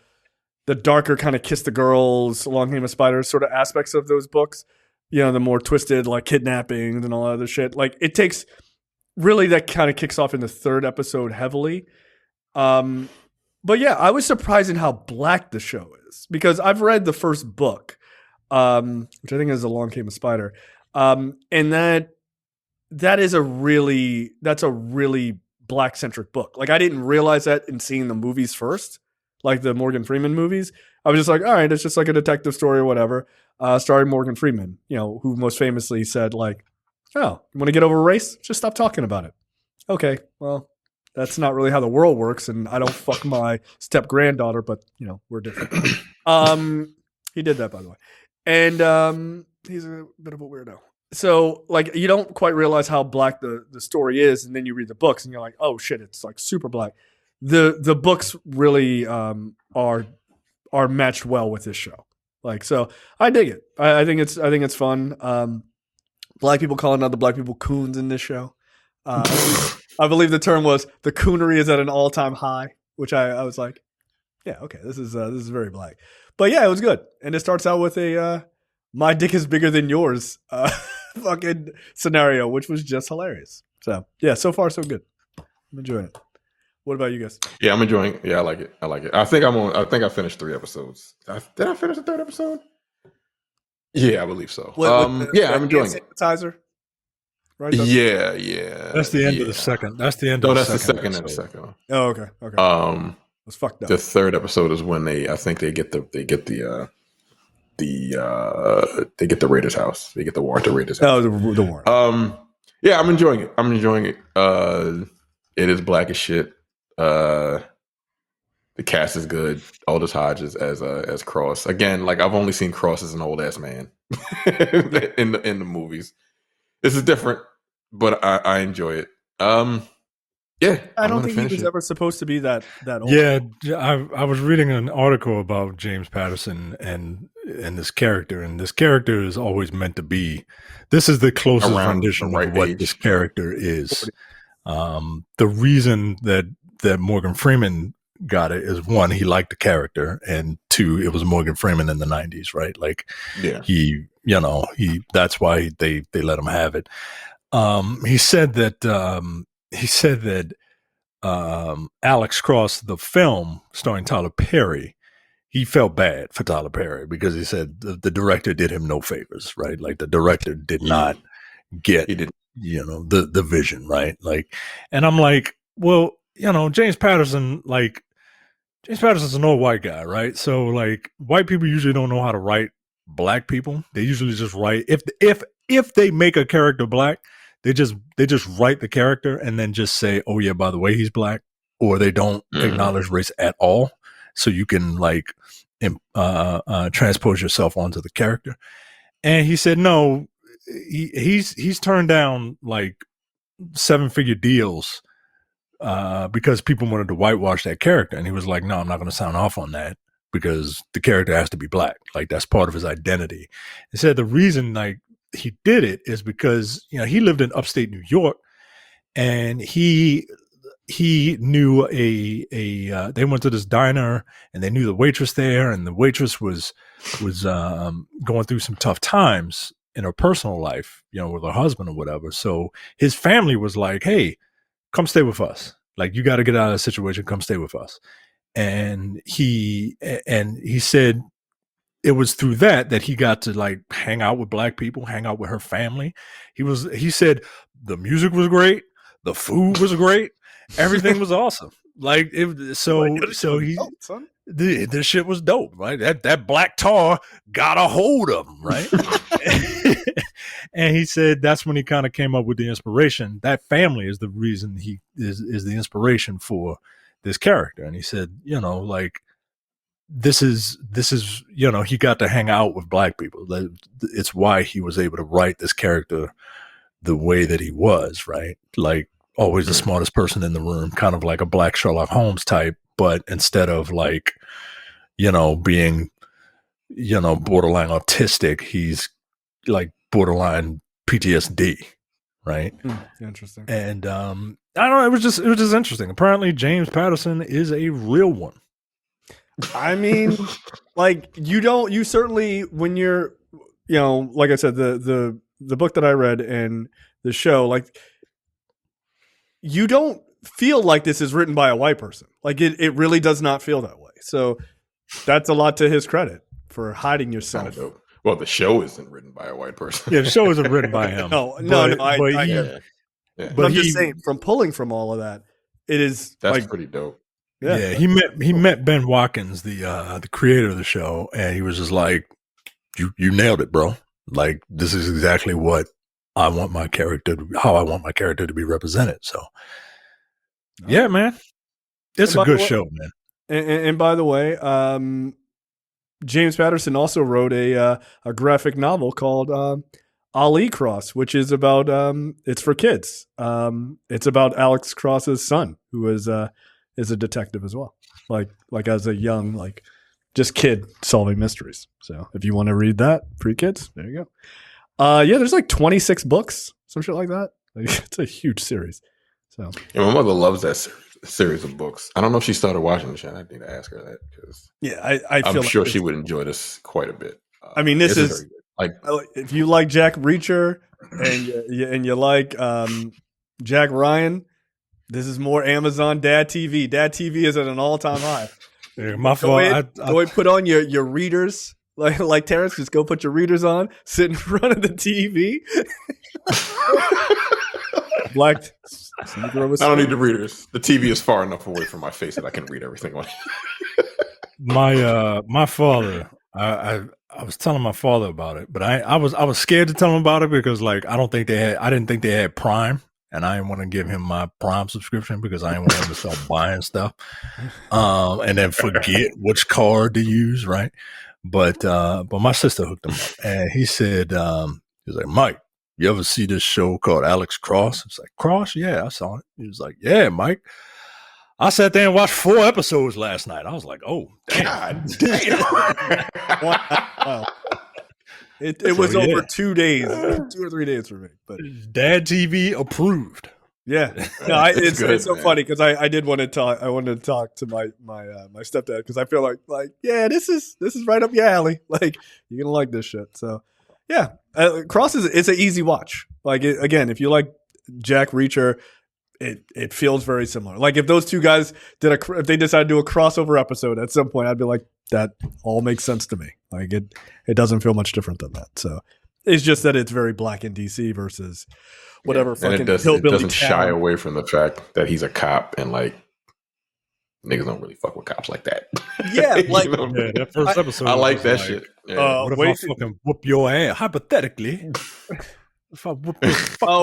the darker kind of Kiss the Girls, Long Game of Spiders sort of aspects of those books. You know, the more twisted like kidnappings and all that other shit. Like it takes really that kind of kicks off in the 3rd episode heavily. But yeah, I was surprised in how black the show is because I've read the first book, which I think is A Long Game of Spider, and that's a really black centric book. Like I didn't realize that in seeing the movies first, like the Morgan Freeman movies. I was just like, all right, it's just like a detective story or whatever, starring Morgan Freeman, you know, who most famously said like, oh, you want to get over race? Just stop talking about it. Okay, well. That's not really how the world works, and I don't fuck my step granddaughter, but you know we're different. He did that, by the way, and he's a bit of a weirdo. So, like, you don't quite realize how black the story is, and then you read the books, and you're like, oh shit, it's like super black. The books really are are matched well with this show. Like, so I dig it. I think it's fun. Black people calling other black people coons in this show. I believe the term was the coonery is at an all-time high, which I was like, yeah, okay, this is very black. But yeah, it was good. And it starts out with a my dick is bigger than yours fucking scenario, which was just hilarious. So yeah, so far so good. I'm enjoying it. What about you guys? Yeah, I'm enjoying. Yeah, I like it. I think I finished 3 episodes. Did I finish the 3rd episode? Yeah, I believe so. I'm enjoying it. Sanitizer. Right. Yeah. That's the end of the second. That's the end. No, of that's the second the second one. Oh, okay. It's fucked up. The 3rd episode is when they get the Raiders house. They get the warrant to Raiders house. Oh, the warrant. Yeah, I'm enjoying it. It is black as shit. The cast is good. Aldous Hodges as Cross. Again, like I've only seen Cross as an old ass man in the movies. This is different, but I enjoy it. Yeah, I don't think he was ever supposed to be that old. Yeah, I was reading an article about James Patterson and this character, and this character is always meant to be. This is the closest rendition of what this character is. The reason that Morgan Freeman got it is, one, he liked the character, and 2, it was Morgan Freeman in the 90s, right? Like, yeah, that's why they let him have it. He said that Alex Cross, the film starring Tyler Perry, he felt bad for Tyler Perry because he said the director did him no favors, right? Like the director did not get, the vision, right? Like, and I'm like, well, James Patterson's an old white guy, right? So like white people usually don't know how to write black people. They usually just write, if they make a character black, they just write the character and then just say, oh yeah, by the way, he's black, or they don't acknowledge race at all. So you can like transpose yourself onto the character. And he said, no, he's turned down like 7-figure deals because people wanted to whitewash that character. And he was like, no, I'm not going to sign off on that because the character has to be black. Like that's part of his identity. He said the reason like he did it is because, he lived in upstate New York and he knew they went to this diner and they knew the waitress there, and the waitress was going through some tough times in her personal life, with her husband or whatever. So his family was like, hey, come stay with us. Like, you got to get out of the situation. Come stay with us. And he said it was through that he got to like hang out with black people, hang out with her family. He said the music was great. The food was great. Everything was awesome. Like this shit was dope, right? That black tar got a hold of him, right? And he said that's when he kind of came up with the inspiration. That family is the reason he is the inspiration for this character. And he said, like this is he got to hang out with black people. It's why he was able to write this character the way that he was, right? Like always the smartest person in the room, kind of like a black Sherlock Holmes type, but instead of like, being, borderline autistic, he's like borderline PTSD, right? Interesting. And I don't know, it was just interesting. Apparently James Patterson is a real one. I mean, like you certainly, when you're, like I said, the book that I read and the show, like, you don't feel like this is written by a white person. Like it really does not feel that way. So that's a lot to his credit for hiding yourself. Well, the show isn't written by a white person. Yeah, the show isn't written by him. No. But I'm just saying, from pulling from all of that, it is that's pretty dope. Yeah, he met Ben Watkins, the creator of the show, and he was just like, "You nailed it, bro. Like this is exactly what I want my character, how I want my character to be represented." So, yeah, man, it's a good show, man. And by the way, James Patterson also wrote a graphic novel called Ali Cross, which is about it's for kids. It's about Alex Cross's son, who is a detective as well, like as a young just kid solving mysteries. So if you want to read that for your kids, there you go. Yeah, there's like 26 books, some shit like that. Like, it's a huge series. So my mother loves that series of books. I don't know if she started watching the show. I need to ask her that because I'm sure she would enjoy this quite a bit. I mean, this is like if you like Jack Reacher and you like Jack Ryan, this is more Amazon Dad TV. Dad TV is at an all-time high. Yeah, my fault. Go ahead, put on your readers. Like Terrence, just go put your readers on, sit in front of the TV. Black. I don't need the readers. The TV is far enough away from my face that I can read everything on it. My father, I was telling my father about it, but I was scared to tell him about it because I didn't think they had Prime, and I didn't want to give him my Prime subscription because I didn't want him to start buying stuff, and then forget which card to use, right? But my sister hooked him up, and he said, he was like, Mike, you ever see this show called Alex Cross? It's like, Cross? Yeah, I saw it. He was like, yeah, Mike. I sat there and watched 4 episodes last night. I was like, oh, damn. Wow. It was over 2 days, 2 or 3 days for me. But Dad TV approved. Yeah, no, it's so funny because I did want to talk. I wanted to talk to my stepdad because I feel like yeah, this is right up your alley. Like you're gonna like this shit. So yeah, Cross it's an easy watch. Like again, if you like Jack Reacher, it feels very similar. Like if those two guys if they decided to do a crossover episode at some point, I'd be like, that all makes sense to me. Like it doesn't feel much different than that. So it's just that it's very black in DC versus whatever fucking hillbilly. It doesn't shy away from the fact that he's a cop and like niggas don't really fuck with cops like that. Yeah, like that first episode. I like that shit. Yeah. What if I fucking whoop your ass? Hypothetically. If I whoop your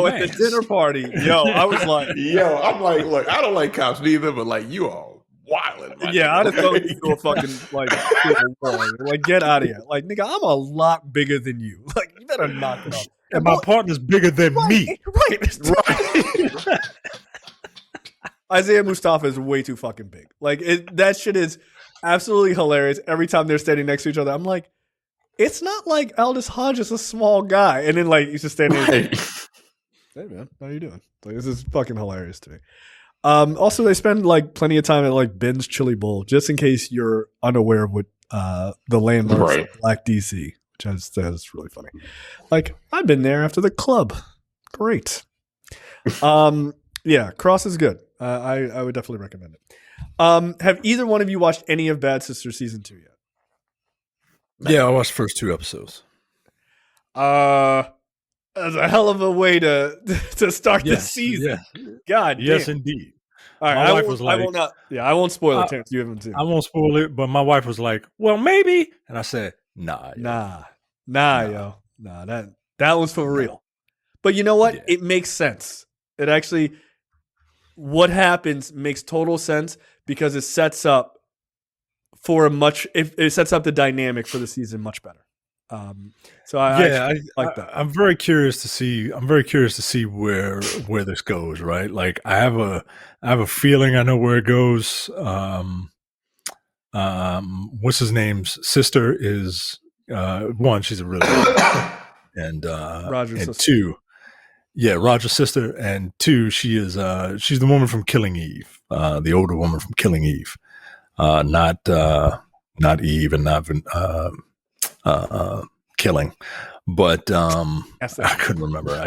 at the dinner party. Yo, I was like, I'm like, look, I don't like cops neither, but like you all wildin'. Yeah, I'd have thrown you to a fucking like get out of here. Like nigga, I'm a lot bigger than you. Like you better knock it off. And my partner's bigger than me. Right. Isaiah Mustafa is way too fucking big. Like that shit is absolutely hilarious. Every time they're standing next to each other, I'm like, it's not like Aldous Hodge is a small guy, and then like he's just standing there. Like, hey man, how you doing? Like this is fucking hilarious to me. Also, they spend like plenty of time at like Ben's Chili Bowl, just in case you're unaware of what the landmarks of Black DC. That's really funny. Like I've been there after the club. Great. Yeah, Cross is good. I would definitely recommend it. Have either one of you watched any of Bad Sisters season 2 yet? Yeah, I watched the first 2 episodes. That's a hell of a way to start the season. Yeah. God, yes, damn. indeed. All right, my wife was like, I won't spoil it, Terrence. You haven't seen it. I won't spoil it, but my wife was like, well, maybe. And I said, nah, yo. That was for real. But you know what? Yeah. It makes sense. It actually, what happens makes total sense because it sets up for it sets up the dynamic for the season much better. So I like that. I'm very curious to see where this goes. Right? Like I have a feeling I know where it goes. What's his name's sister is one. She's a really and Roger's and sister. 2. Yeah, Roger's sister, and 2, she's the woman from Killing Eve, the older woman from Killing Eve, not Eve and not Killing, but I couldn't remember.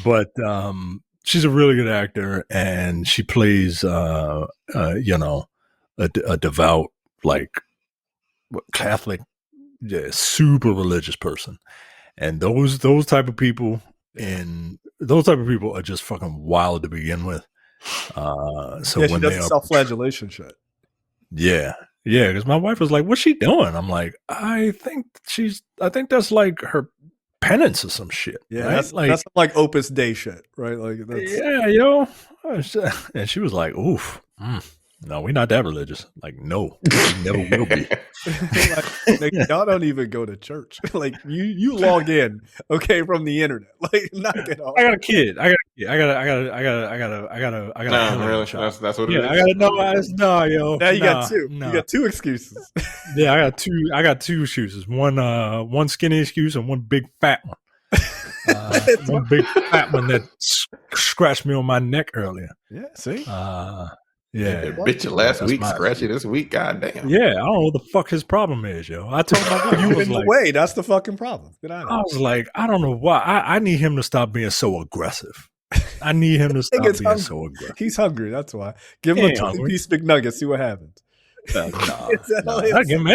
But she's a really good actor, and she plays a devout like Catholic, super religious person. And those type of people are just fucking wild to begin with. So she when does the self-flagellation shit. Yeah, because my wife was like, "What's she doing?" I'm like, "I think that's like her penance or some shit." Yeah, right? that's like Opus Dei shit, right? Like yeah, yo. And she was like, "Oof." No, we're not that religious. Like, no, we never will be. Like, y'all don't even go to church. Like, you log in, okay, from the internet. Like, knock it off. I got a kid. I got No, really? That's what it is. I got no, yo. Now you got two. You got two excuses. Yeah, I got two excuses. One skinny excuse and one big fat one. One big fat one that scratched me on my neck earlier. Yeah, see? Yeah, bit you last week, scratch you this week. Goddamn. Yeah, I don't know what the fuck his problem is, yo. I told my wife, you was in the way. That's the fucking problem. Get out of here. I was like, I don't know why. I need him to stop being so aggressive. I need him to stop being so aggressive. He's hungry. That's why. Give him a 2-piece McNugget. See what happens. I give him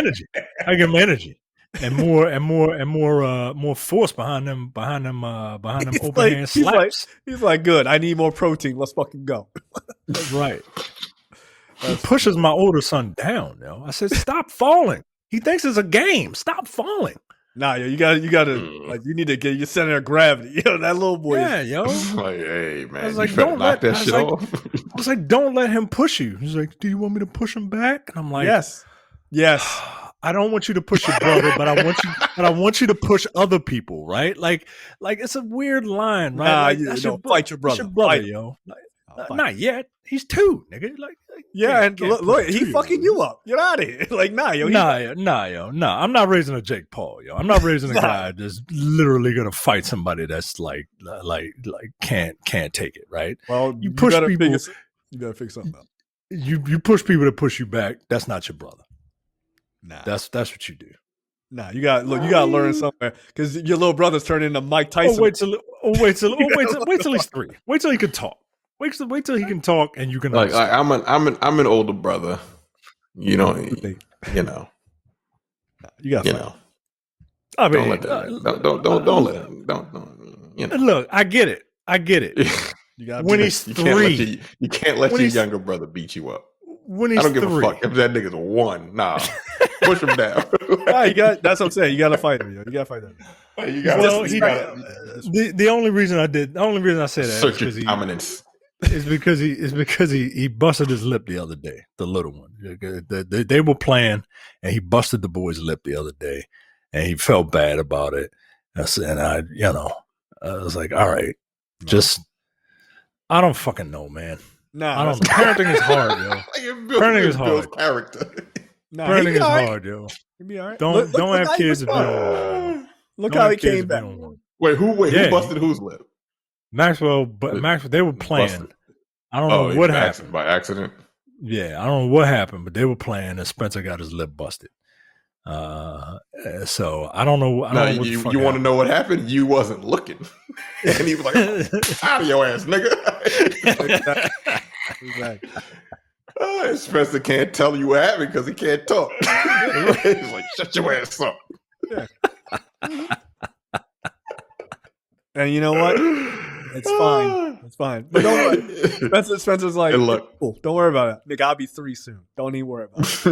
energy. And more force behind them overhand slaps. He's like, good. I need more protein. Let's fucking go. Right. He pushes my older son down. Yo, I said, stop falling. He thinks it's a game. Stop falling. Nah, yo, you gotta, like, you need to get your center of gravity. Yo, that little boy. Yeah, yo. Like, hey, man, I was like, you better knock that shit off. I was like, don't let him push you. He's like, do you want me to push him back? And I'm like, yes. I don't want you to push your brother, but I want you to push other people, right? Like it's a weird line, right? Nah, like, you don't fight your brother. Fight. Yo. Not yet. He's 2, nigga. Like yeah, and look, he fucking you up. Get out of here. Like, nah, yo. Nah. I'm not raising a Jake Paul, yo. I'm not raising a guy that's literally gonna fight somebody that's like can't take it, right? Well, you push people. You gotta fix something up. You push people to push you back. That's not your brother. Nah, that's what you do. Nah, you gotta learn somewhere because your little brother's turning into Mike Tyson. Wait till he's 3. Wait till he can talk. Wait till he can talk, and you can like I'm an older brother. You know. You got. I mean, don't let him. Don't. You know. Look, I get it. You got when he's 3. You can't let your younger brother beat you up. When he's I don't give 3. a fuck if that nigga's 1. Nah, push him down. That's what I'm saying. You gotta fight him. You gotta fight him. The only reason I say that search his dominance. Is because he busted his lip the other day, the little one. They were playing, and he busted the boy's lip the other day, and he felt bad about it. And I was like, all right, I don't fucking know, man. Nah, I don't know. Parenting is hard, yo. Parenting is hard. Parenting is hard, yo. He'll be all right. Don't have kids if you don't. Look how he came back. Wait, who busted whose lip? Maxwell, they were playing. Busted. I don't know what happened. By accident? Yeah, I don't know what happened, but they were playing and Spencer got his lip busted. So I don't know. You want to know what happened? You wasn't looking. And he was like, out of your ass, nigga. Exactly. Spencer can't tell you what happened because he can't talk. He's like, shut your ass up. Yeah. And you know what? It's fine. It's fine. But don't worry. Spencer's like, look, cool. Don't worry about it. Nigga, I'll be 3 soon. Don't even worry about it. He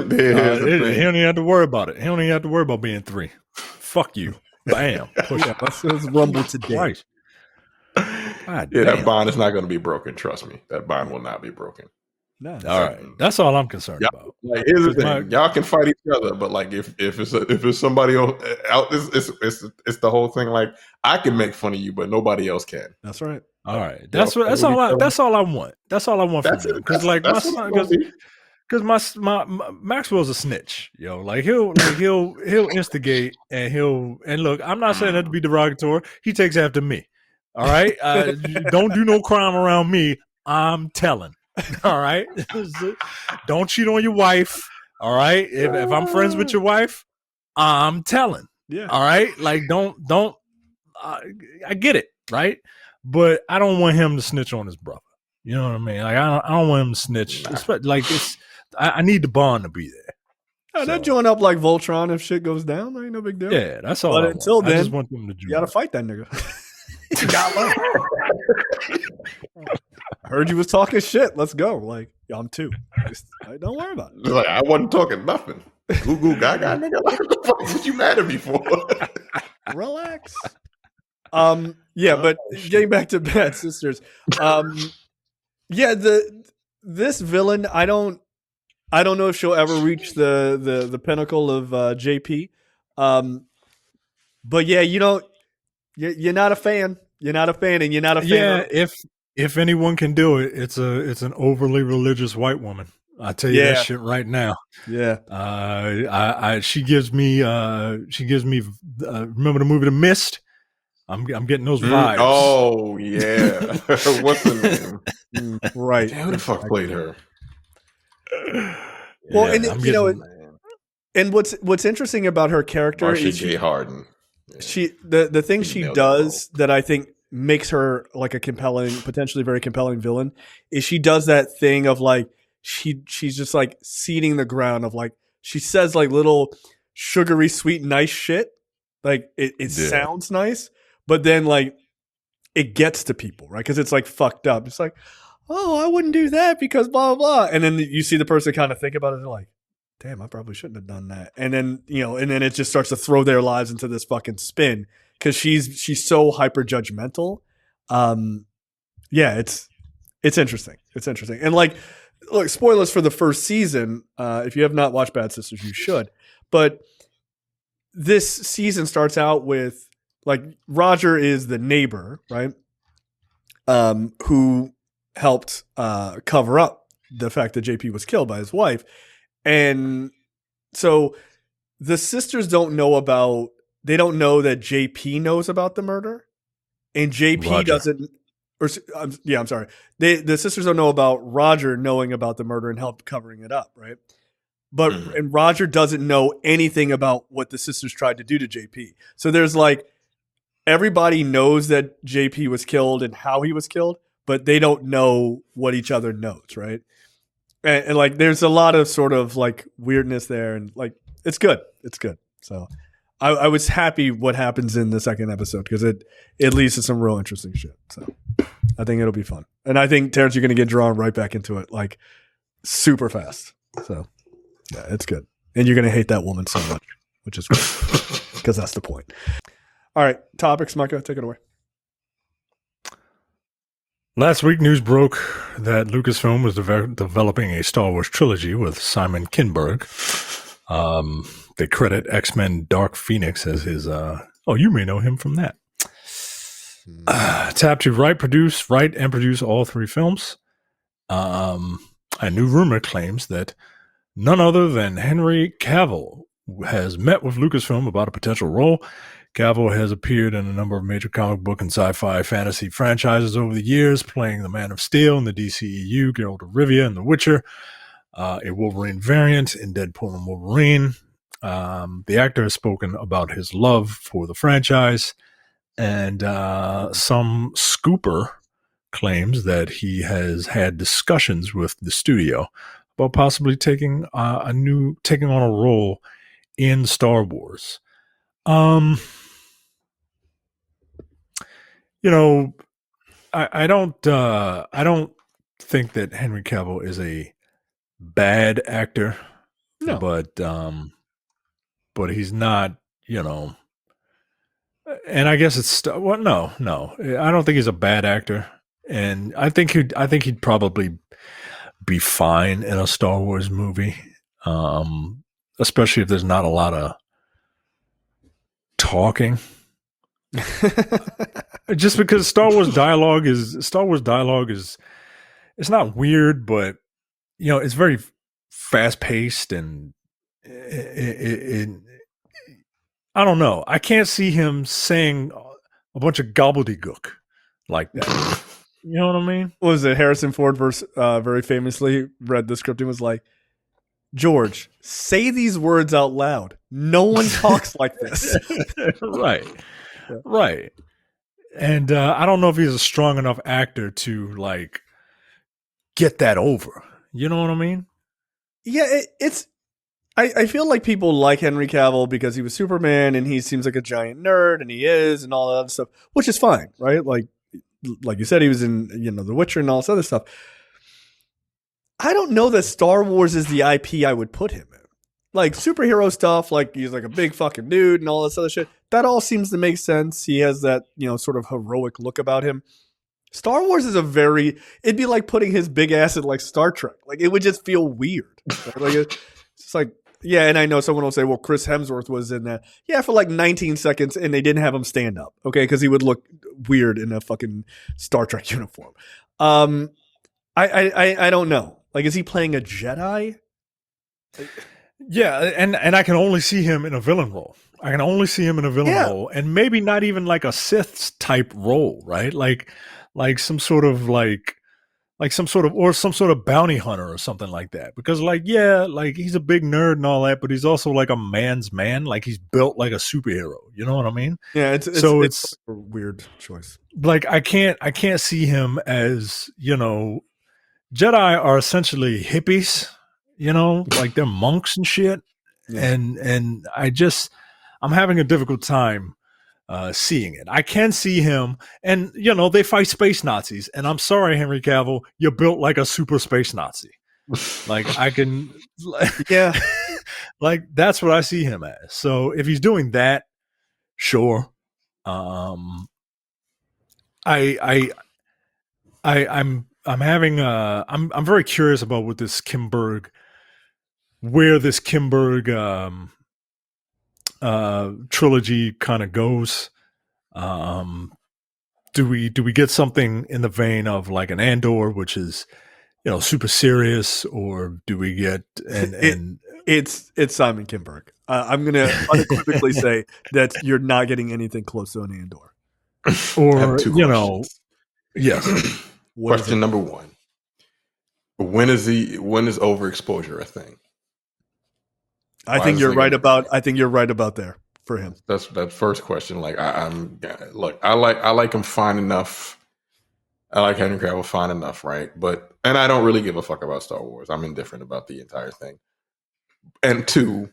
don't even have to worry about it. He don't even have to worry about being 3. Fuck you. Bam. Let's rumble today. Right. That bond is not going to be broken. Trust me. That bond will not be broken. No. All right. That's all I'm concerned about. Like, here's the thing. Y'all can fight each other, but like if it's somebody else out, it's the whole thing. Like, I can make fun of you, but nobody else can. That's right. All right. That's all I want. That's all I want from him. Because like my son, because my Maxwell's a snitch, yo. Like he'll instigate and look. I'm not saying that to be derogatory. He takes after me. All right. Don't do no crime around me. I'm telling. All right. Don't cheat on your wife. All right. If I'm friends with your wife, I'm telling. Yeah. All right. Like don't. I get it, right? But I don't want him to snitch on his brother. You know what I mean? Like I don't want him to snitch. Like I need the bond to be there. Yeah, they'll join up like Voltron if shit goes down. Ain't no big deal. Yeah, that's all. But until then, I just want them to. You gotta fight that nigga. You got I heard you was talking shit. Let's go. Like, I'm 2. Don't worry about it. Like, I wasn't talking nothing. Goo gaga nigga. What the fuck was you mad at me for? Relax. Yeah, but getting back to Bad Sisters. Yeah, this villain, I don't I don't know if she'll ever reach the pinnacle of JP. But yeah, you're not a fan. You're not a fan, and you're not a fan. Yeah, if anyone can do it, it's an overly religious white woman. I tell you that shit right now. Yeah. She gives me remember the movie The Mist? I'm getting those vibes. Oh yeah. What's the name? Right. Who the fuck played her? Well, and what's interesting about her character is J. Harden. Yeah. The thing she does that I think makes her like a potentially very compelling villain is she does that thing of like she's just like seeding the ground of like she says like little sugary sweet nice shit, like it sounds nice, but then like it gets to people, right? Because it's like fucked up. It's like, oh, I wouldn't do that because blah blah blah, and then you see the person kind of think about it and they're like, damn, I probably shouldn't have done that. And then, and then it just starts to throw their lives into this fucking spin because she's so hyper judgmental. Yeah, it's interesting. It's interesting. And like, look, spoilers for the first season. If you have not watched Bad Sisters, you should. But this season starts out with like Roger is the neighbor, right? Who helped cover up the fact that JP was killed by his wife. And so the sisters don't know that JP knows about the murder, and JP doesn't, I'm sorry. The sisters don't know about Roger knowing about the murder and help covering it up. Right. But, and Roger doesn't know anything about what the sisters tried to do to JP. So there's like, everybody knows that JP was killed and how he was killed, but they don't know what each other knows. Right. And like, there's a lot of sort of like weirdness there, and like, it's good. It's good. So I was happy what happens in the second episode because it leads to some real interesting shit. So I think it'll be fun. And I think, Terrence, you're going to get drawn right back into it like super fast. So yeah, it's good. And you're going to hate that woman so much, which is great because that's the point. All right. Topics, Micah, take it away. Last week, news broke that Lucasfilm was developing a Star Wars trilogy with Simon Kinberg. They credit X-Men Dark Phoenix as his... you may know him from that. Tapped to write, and produce all three films. A new rumor claims that none other than Henry Cavill has met with Lucasfilm about a potential role. Cavill has appeared in a number of major comic book and sci-fi fantasy franchises over the years, playing the Man of Steel in the DCEU, Geralt of Rivia in The Witcher, a Wolverine variant in Deadpool and Wolverine. The actor has spoken about his love for the franchise, and some scooper claims that he has had discussions with the studio about possibly taking on a role in Star Wars. I don't think that Henry Cavill is a bad actor. No. But he's not, and I guess it's no. I don't think he's a bad actor. And I think he'd probably be fine in a Star Wars movie. Especially if there's not a lot of talking. Just because Star Wars dialogue is it's not weird, but it's very fast paced, and I don't know. I can't see him saying a bunch of gobbledygook like that. You know what I mean? What was it? Harrison Ford very famously read the script and was like, George, say these words out loud. No one talks like this. Right. Yeah. Right. And I don't know if he's a strong enough actor to like get that over. You know what I mean? Yeah, I feel like people like Henry Cavill because he was Superman and he seems like a giant nerd, and he is, and all that other stuff, which is fine, right? Like you said, he was in The Witcher and all this other stuff. I don't know that Star Wars is the IP I would put him in. Like superhero stuff, like he's like a big fucking dude and all this other shit. That all seems to make sense. He has that, sort of heroic look about him. Star Wars is it'd be like putting his big ass in like Star Trek. Like it would just feel weird. Right? Like it's just like, yeah, and I know someone will say, well, Chris Hemsworth was in that. Yeah, for like 19 seconds and they didn't have him stand up. Okay, because he would look weird in a fucking Star Trek uniform. I don't know. Like, is he playing a Jedi? Yeah, and I can only see him in a villain role. I can only see him in a villain role, and maybe not even like a Sith type role, right? Like some sort of some sort of bounty hunter or something like that. Because like he's a big nerd and all that, but he's also like a man's man. Like he's built like a superhero. You know what I mean? Yeah, it's a weird choice. Like I can't see him as, you know, Jedi are essentially hippies. You know, like they're monks and shit. Yeah. And I'm having a difficult time seeing it. I can see him, and you know, they fight space Nazis. And I'm sorry, Henry Cavill, you're built like a super space Nazi. Like I can, yeah, like that's what I see him as. So if he's doing that, sure. I'm very curious about what this Kimberg. Where this Kimberg trilogy kind of goes. Do we get something in the vein of like an Andor, which is, you know, super serious, or do we get it's Simon Kinberg. I'm gonna unequivocally say that you're not getting anything close to an Andor. Or you know, yes. Question number one: When is overexposure a thing? I think you're right about there for him. That's that first question. Like I like him fine enough. I like Henry Cavill fine enough, right? And I don't really give a fuck about Star Wars. I'm indifferent about the entire thing. And two,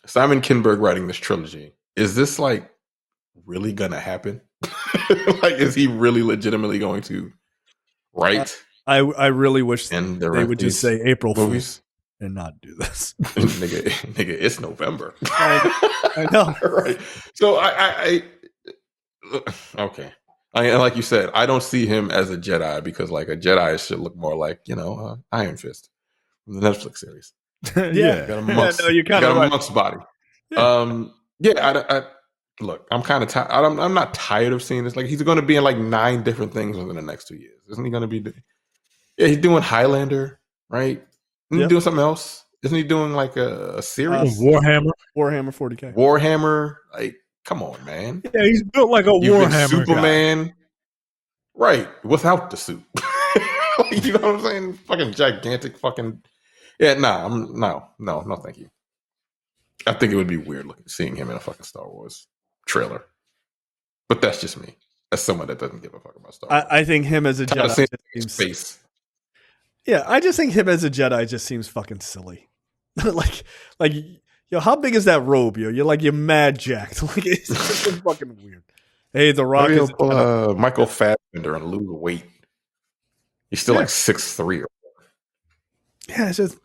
Simon Kinberg writing this trilogy. Is this like really gonna happen? Like, is he really legitimately going to write? I really wish they would just say April Fools and not do this. nigga, it's November. I know. Right. So I okay. Like you said, I don't see him as a Jedi, because like a Jedi should look more like, you know, Iron Fist from the Netflix series. Yeah. Got a monk's, you're kind of a monk's body. Yeah. I look, I'm kind of tired. I'm not tired of seeing this. Like, he's going to be in like 9 different things within the next 2 years. Isn't he going to be? Yeah, he's doing Highlander, right? Isn't he doing something else? Isn't he doing like a series? Warhammer 40K. Warhammer, like, come on, man. Yeah, he's built like a Warhammer Superman, guy. Right? Without the suit. Like, you know what I'm saying? Fucking gigantic, fucking. Yeah, no, thank you. I think it would be weird seeing him in a fucking Star Wars trailer, but that's just me. As someone that doesn't give a fuck about Star Wars. I think him as a Jedi space. Yeah, I just think him as a Jedi just seems fucking silly. like, yo, how big is that robe, yo? You're mad jacked. Like, it's just fucking weird. Hey, The Rock is Michael Fassbender and lose weight. He's still like 6'3". Yeah, it's just,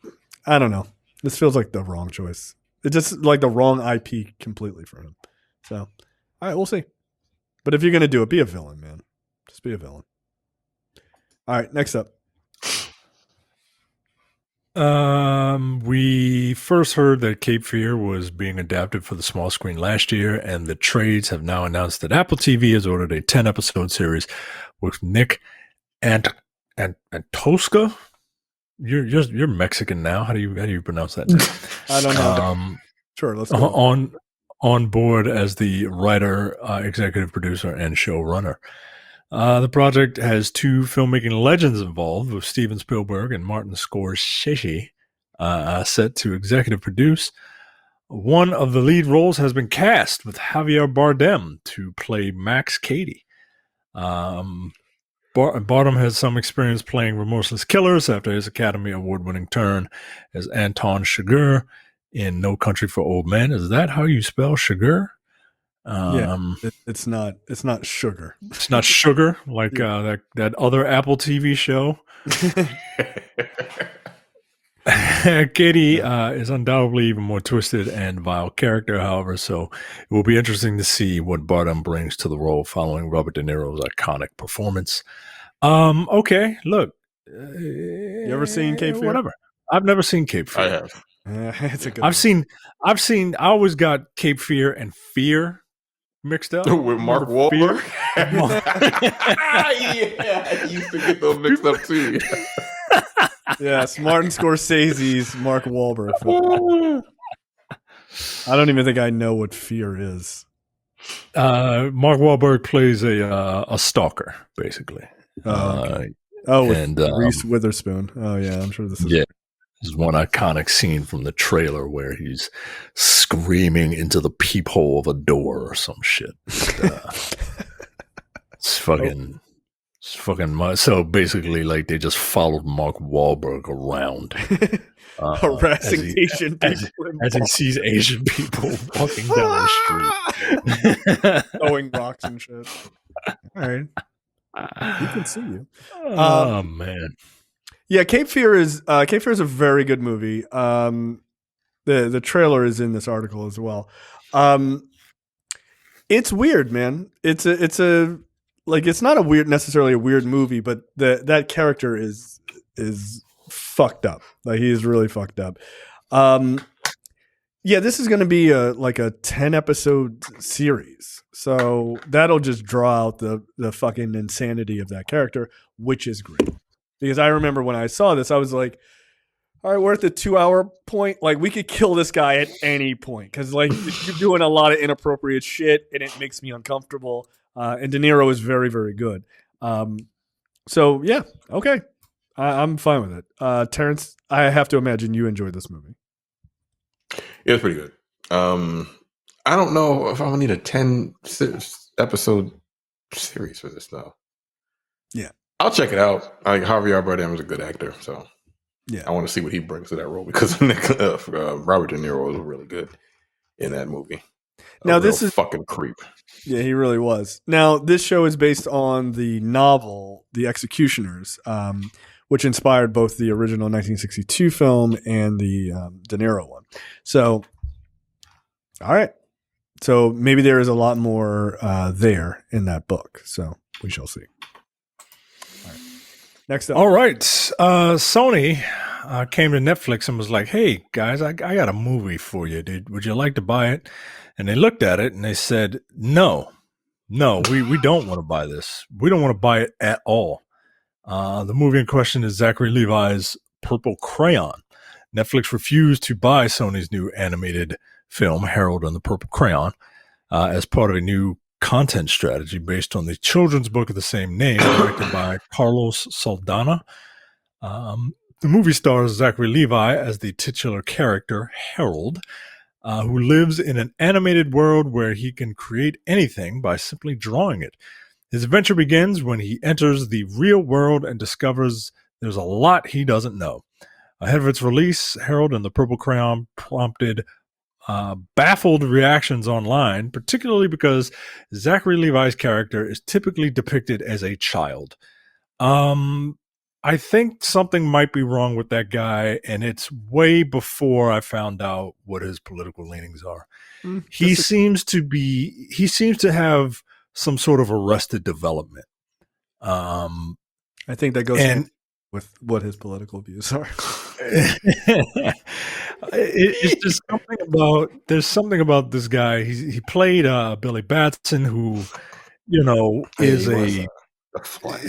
I don't know. This feels like the wrong choice. It's just like the wrong IP completely for him. So, all right, we'll see. But if you're gonna do it, be a villain, man. Just be a villain. All right, next up. We first heard that Cape Fear was being adapted for the small screen last year, and the trades have now announced that Apple TV has ordered a 10-episode series with Nick and Tosca. You're Mexican now. How do you pronounce that? I don't know. Sure, let's go. On board as the writer, executive producer, and showrunner. The project has 2 filmmaking legends involved, with Steven Spielberg and Martin Scorsese set to executive produce. One of the lead roles has been cast, with Javier Bardem to play Max Cady. Bardem has some experience playing remorseless killers after his Academy Award-winning turn as Anton Chigurh in No Country for Old Men. Is that how you spell Chigurh? It's not sugar. It's not sugar like that other Apple TV show. Katie is undoubtedly even more twisted and vile character, however, so it will be interesting to see what Bardem brings to the role following Robert De Niro's iconic performance. Okay, look. You ever seen Cape Fear? Whatever. I've never seen Cape Fear. I have. It's a good I always got Cape Fear and Fear mixed up. With Mark Wahlberg? Yeah, I used to get those mixed up too. Yes, Martin Scorsese's Mark Wahlberg film. I don't even think I know what Fear is. Mark Wahlberg plays a stalker, basically. With Reese Witherspoon. Oh yeah, I'm sure this is. Yeah, there's one iconic scene from the trailer where he's screaming into the peephole of a door or some shit. It's fucking. So basically, like, they just followed Mark Wahlberg around, harassing Asian people as he sees Asian people walking down the street, throwing rocks and shit. All right, he can see you. Oh man, yeah. Cape Fear is a very good movie. The trailer is in this article as well. It's weird, man. It's not necessarily a weird movie, but that character is fucked up. Like, he is really fucked up. Yeah, this is going to be a 10 episode series. So that'll just draw out the fucking insanity of that character, which is great. Because I remember when I saw this, I was like, all right, we're at the 2-hour point. Like, we could kill this guy at any point. Because, like, you're doing a lot of inappropriate shit, and it makes me uncomfortable. And De Niro is very, very good. So, yeah, okay. I'm fine with it. Terrence, I have to imagine you enjoyed this movie. It was pretty good. I don't know if I would need a 10 episode series for this, though. Yeah. I'll check it out. Javier Bardem is a good actor, so yeah, I want to see what he brings to that role, because Robert De Niro was really good in that movie. Now, this is fucking creep. Yeah, he really was. Now, this show is based on the novel The Executioners, which inspired both the original 1962 film and the De Niro one. So, all right. So maybe there is a lot more there in that book. So we shall see. All right. Next up. All right. Sony came to Netflix and was like, hey, guys, I got a movie for you, dude. Would you like to buy it? And they looked at it and they said, no, we don't want to buy this. We don't want to buy it at all. The movie in question is Zachary Levi's Purple Crayon. Netflix refused to buy Sony's new animated film, Harold and the Purple Crayon, as part of a new content strategy based on the children's book of the same name, directed by Carlos Saldana. The movie stars Zachary Levi as the titular character, Harold, who lives in an animated world where he can create anything by simply drawing it. His adventure begins when he enters the real world and discovers there's a lot he doesn't know. Ahead of its release, Harold and the Purple Crayon prompted baffled reactions online, particularly because Zachary Levi's character is typically depicted as a child. I think something might be wrong with that guy, and it's way before I found out what his political leanings are. He seems to have some sort of arrested development. I think that goes with what his political views are. It's just there's something about this guy. He played Billy Batson, who, is the Flash.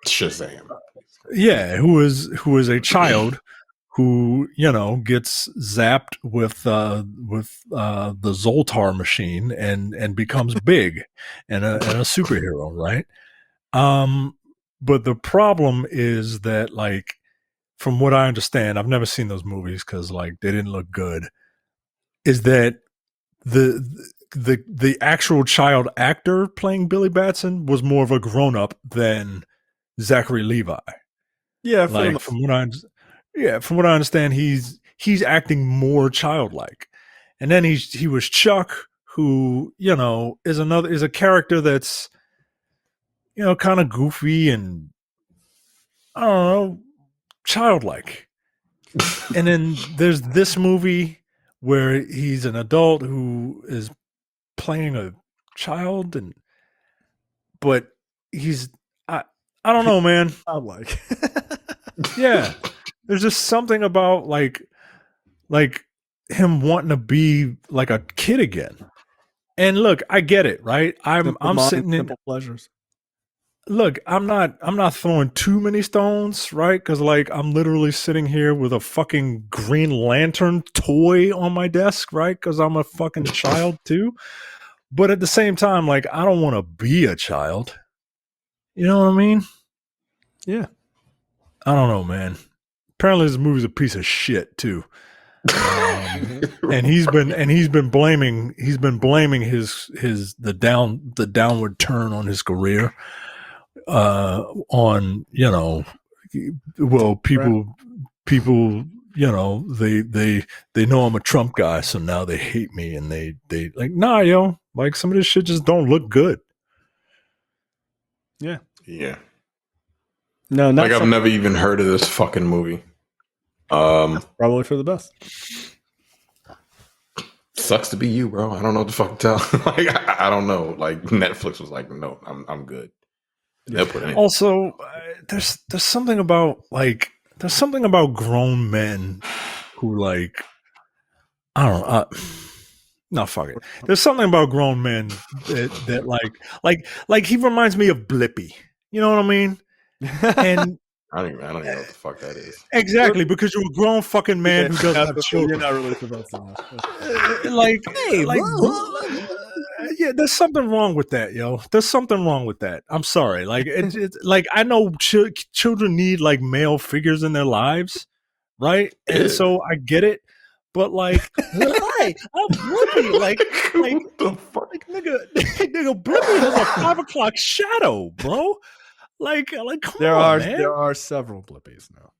Shazam. Yeah, who is a child who gets zapped with the Zoltar machine and becomes big and a superhero, right? But the problem is that, like, from what I understand, I've never seen those movies because, like, they didn't look good. Is that the actual child actor playing Billy Batson was more of a grown up than Zachary Levi. Yeah, from what I understand, he's acting more childlike. And then he was Chuck, who is a character that's kind of goofy and I don't know, childlike. And then there's this movie where he's an adult who is playing a child, but he's I don't know, man. I'm like, Yeah, there's just something about like him wanting to be like a kid again. And look, I get it, right? I'm sitting in simple pleasures. Look, I'm not throwing too many stones, right? Because like I'm literally sitting here with a fucking Green Lantern toy on my desk, right? Because I'm a fucking child too. But at the same time, like I don't want to be a child. You know what I mean? Yeah. I don't know, man. Apparently, this movie's a piece of shit too. And he's been blaming the downward turn on his career on people they know I'm a Trump guy, so now they hate me, and they like, nah, yo, like some of this shit just don't look good. Yeah. No, not like I've never even heard of this fucking movie. Probably for the best. Sucks to be you, bro. I don't know what the fuck to tell. Like I don't know. Like Netflix was like, no, I'm good. Yeah. Also, there's something about grown men who like, I don't know. No, fuck it. There's something about grown men that like he reminds me of Blippi. You know what I mean? And I don't even know what the fuck that is. Exactly, because you're a grown fucking man who doesn't have children. You're not really supposed to know. Like, yeah, there's something wrong with that, yo. There's something wrong with that. I'm sorry. Like, it's like I know children need like male figures in their lives, right? And so I get it. But like, hi, I'm Blippi. Like the fuck, nigga, Blippi has a 5 o'clock shadow, bro. Like, come on, man. There are several Blippies now.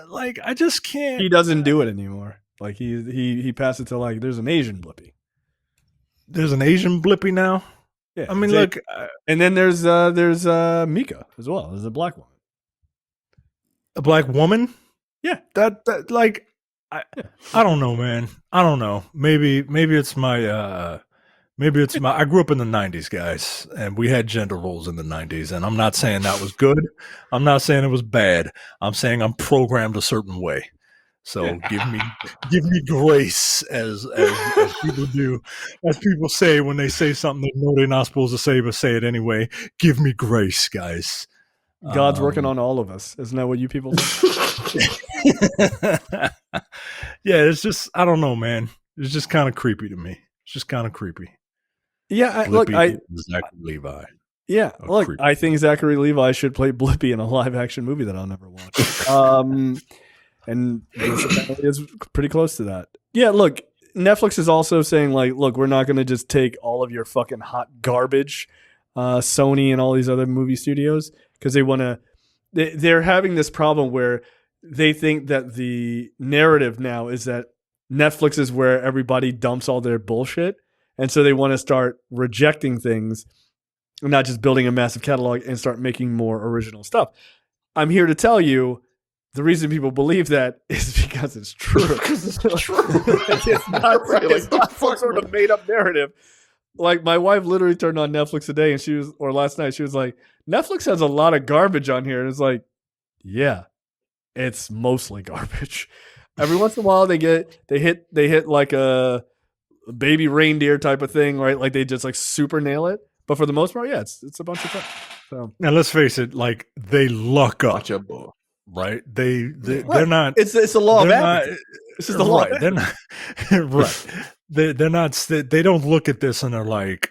Like, I just can't. He doesn't do it anymore. Like he passed it to like there's an Asian Blippi. There's an Asian Blippi now. Yeah, I mean, look, and then there's Mika as well. There's a black woman. A black woman? Yeah, that like I don't know, man. I don't know. Maybe it's my. I grew up in the 90s, guys, and we had gender roles in the 90s, and I'm not saying that was good. I'm not saying it was bad. I'm saying I'm programmed a certain way. So give me grace as people do, as people say when they say something they know they're not supposed to say, but say it anyway. Give me grace, guys. God's working on all of us. Isn't that what you people think? Yeah, it's just, I don't know, man. It's just kind of creepy to me. It's just kind of creepy. Yeah, Zachary Levi. Yeah, look, creepy. I think Zachary Levi should play Blippi in a live action movie that I'll never watch. And it's pretty close to that. Yeah, look, Netflix is also saying like, look, we're not going to just take all of your fucking hot garbage, Sony and all these other movie studios, because they want to. They're having this problem where they think that the narrative now is that Netflix is where everybody dumps all their bullshit. And so they want to start rejecting things, not just building a massive catalog, and start making more original stuff. I'm here to tell you the reason people believe that is because it's true. It's true. It's not some sort of made up narrative. Like my wife literally turned on Netflix today and last night, she was like, Netflix has a lot of garbage on here. And it's like, yeah, it's mostly garbage. Every once in a while they hit like a baby reindeer type of thing, right? Like they just like super nail it. But for the most part, yeah, it's a bunch of fun. So now let's face it, like they luck up, right? They're not. It's a law of averages. It's just the law. They're not right. They're not. They don't look at this and they're like,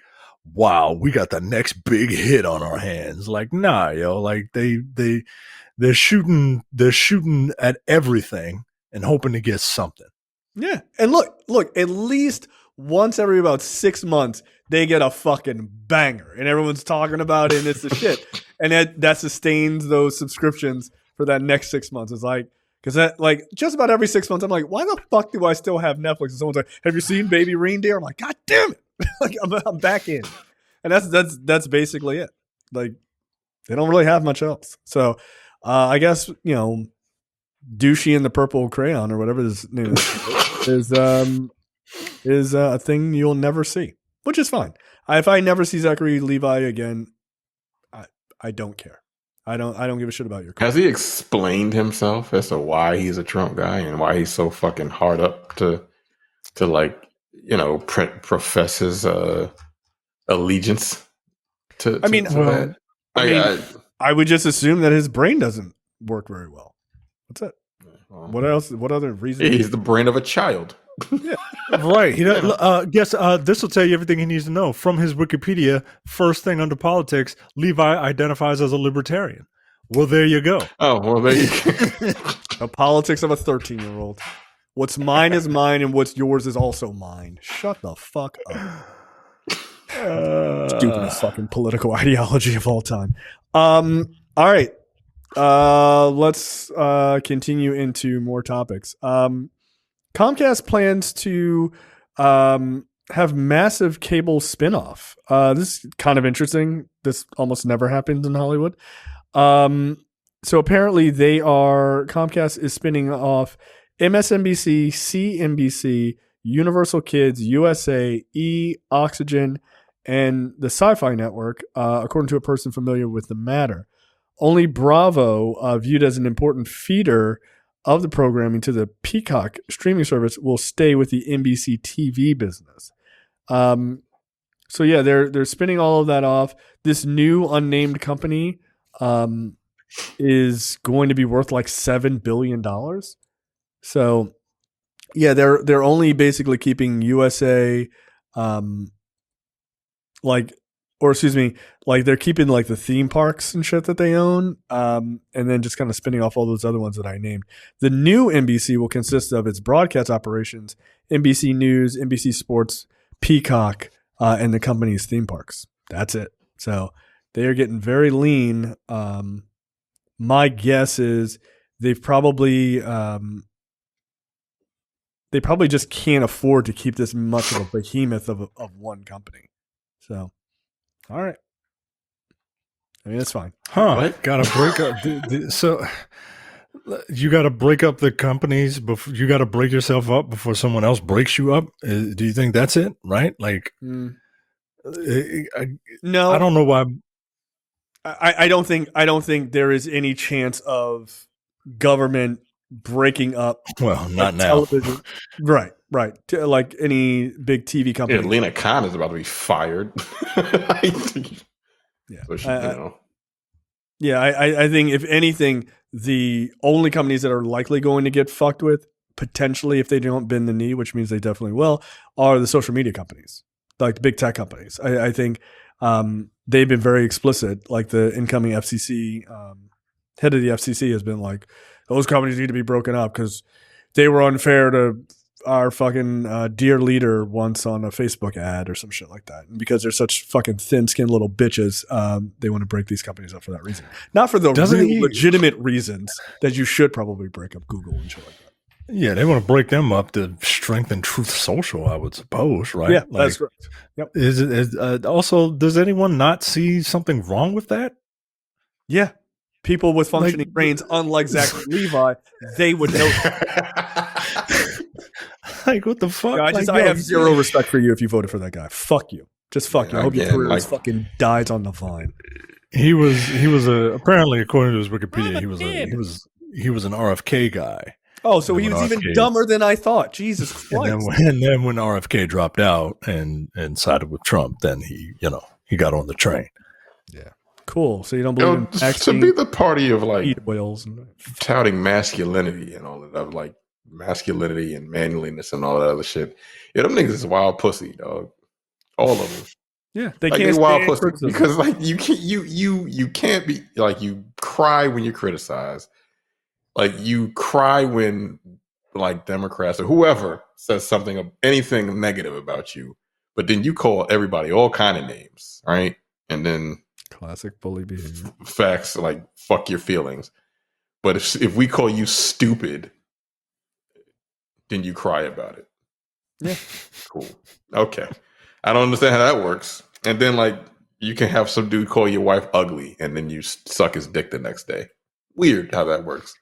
"Wow, we got the next big hit on our hands." Like, nah, yo. Like they're shooting at everything and hoping to get something. Yeah, and look. At least once every about 6 months, they get a fucking banger, and everyone's talking about it, and it's the shit, and that sustains those subscriptions for that next 6 months. It's like, because that, like, just about every 6 months, I'm like, why the fuck do I still have Netflix? And someone's like, have you seen Baby Reindeer? I'm like, God damn it! Like, I'm back in, and that's basically it. Like, they don't really have much else. So, I guess douchey in the purple crayon or whatever his name is a thing you'll never see, which is fine. If I never see Zachary Levi again, I don't care. I don't give a shit about your career. Has he explained himself as to why he's a Trump guy and why he's so fucking hard up to like, you know, profess his allegiance to that? I would just assume that his brain doesn't work very well. That's it. Well, What else? What other reason? he's the brain of a child. Yeah. Right. He guess this will tell you everything he needs to know. From his Wikipedia, first thing under politics, Levi identifies as a libertarian. Well, there you go. Oh, well, there you go. The politics of a 13-year-old. What's mine is mine, and what's yours is also mine. Shut the fuck up. Stupidest fucking political ideology of all time. All right. Let's continue into more topics. Comcast plans to have massive cable spinoff. This is kind of interesting. This almost never happens in Hollywood. So apparently Comcast is spinning off MSNBC, CNBC, Universal Kids, USA, Oxygen, and the Sci-Fi Network, according to a person familiar with the matter. Only Bravo, viewed as an important feeder of the programming to the Peacock streaming service, will stay with the NBC TV business. So yeah, they're spinning all of that off. This new unnamed company is going to be worth like $7 billion. So yeah, they're only basically keeping USA, they're keeping like the theme parks and shit that they own, and then just kind of spinning off all those other ones that I named. The new NBC will consist of its broadcast operations, NBC News, NBC Sports, Peacock, and the company's theme parks. That's it. So they are getting very lean. My guess is they probably just can't afford to keep this much of a behemoth of one company. So. All right. I mean, it's fine. What? Got to break up. So you got to break up the companies before you got to break yourself up before someone else breaks you up. Do you think that's it? Right? Like, no, I don't know why. I don't think there is any chance of government breaking up. Well, not now. Television. Right. Like any big TV company. Yeah, Lena Khan is about to be fired. Yeah. So I think if anything, the only companies that are likely going to get fucked with, potentially if they don't bend the knee, which means they definitely will, are the social media companies, like the big tech companies. I think they've been very explicit. Like the incoming FCC head of the FCC has been like, those companies need to be broken up because they were unfair to our fucking dear leader once on a Facebook ad or some shit like that. And because they're such fucking thin-skinned little bitches, they want to break these companies up for that reason. Not for the legitimate reasons that you should probably break up Google and shit like that. Yeah, they want to break them up to strengthen Truth Social, I would suppose, right? Yeah, that's correct. Yep. Also, does anyone not see something wrong with that? Yeah. People with functioning brains, unlike Zachary Levi, they would know. Like, what the fuck? I have zero respect for you if you voted for that guy. Fuck you. Just fuck you. I hope your career fucking dies on the vine. He was apparently, according to his Wikipedia, he was an RFK guy. Oh, so he was even dumber than I thought. Jesus Christ. And then when RFK dropped out and sided with Trump, then he got on the train. Yeah. Cool. So you don't believe in to be the party of like whales and touting masculinity and all of that, like masculinity and manliness and all that other shit. Yeah, them niggas is wild pussy, dog. All of them. Yeah, they can't wild pussy because like you can't be like, you cry when you're criticized. Like you cry when like Democrats or whoever says anything negative about you, but then you call everybody all kind of names, right? And then classic bully behavior. Facts, like fuck your feelings. But if we call you stupid, then you cry about it. Yeah. Cool. Okay. I don't understand how that works. And then like you can have some dude call your wife ugly and then you suck his dick the next day. Weird how that works.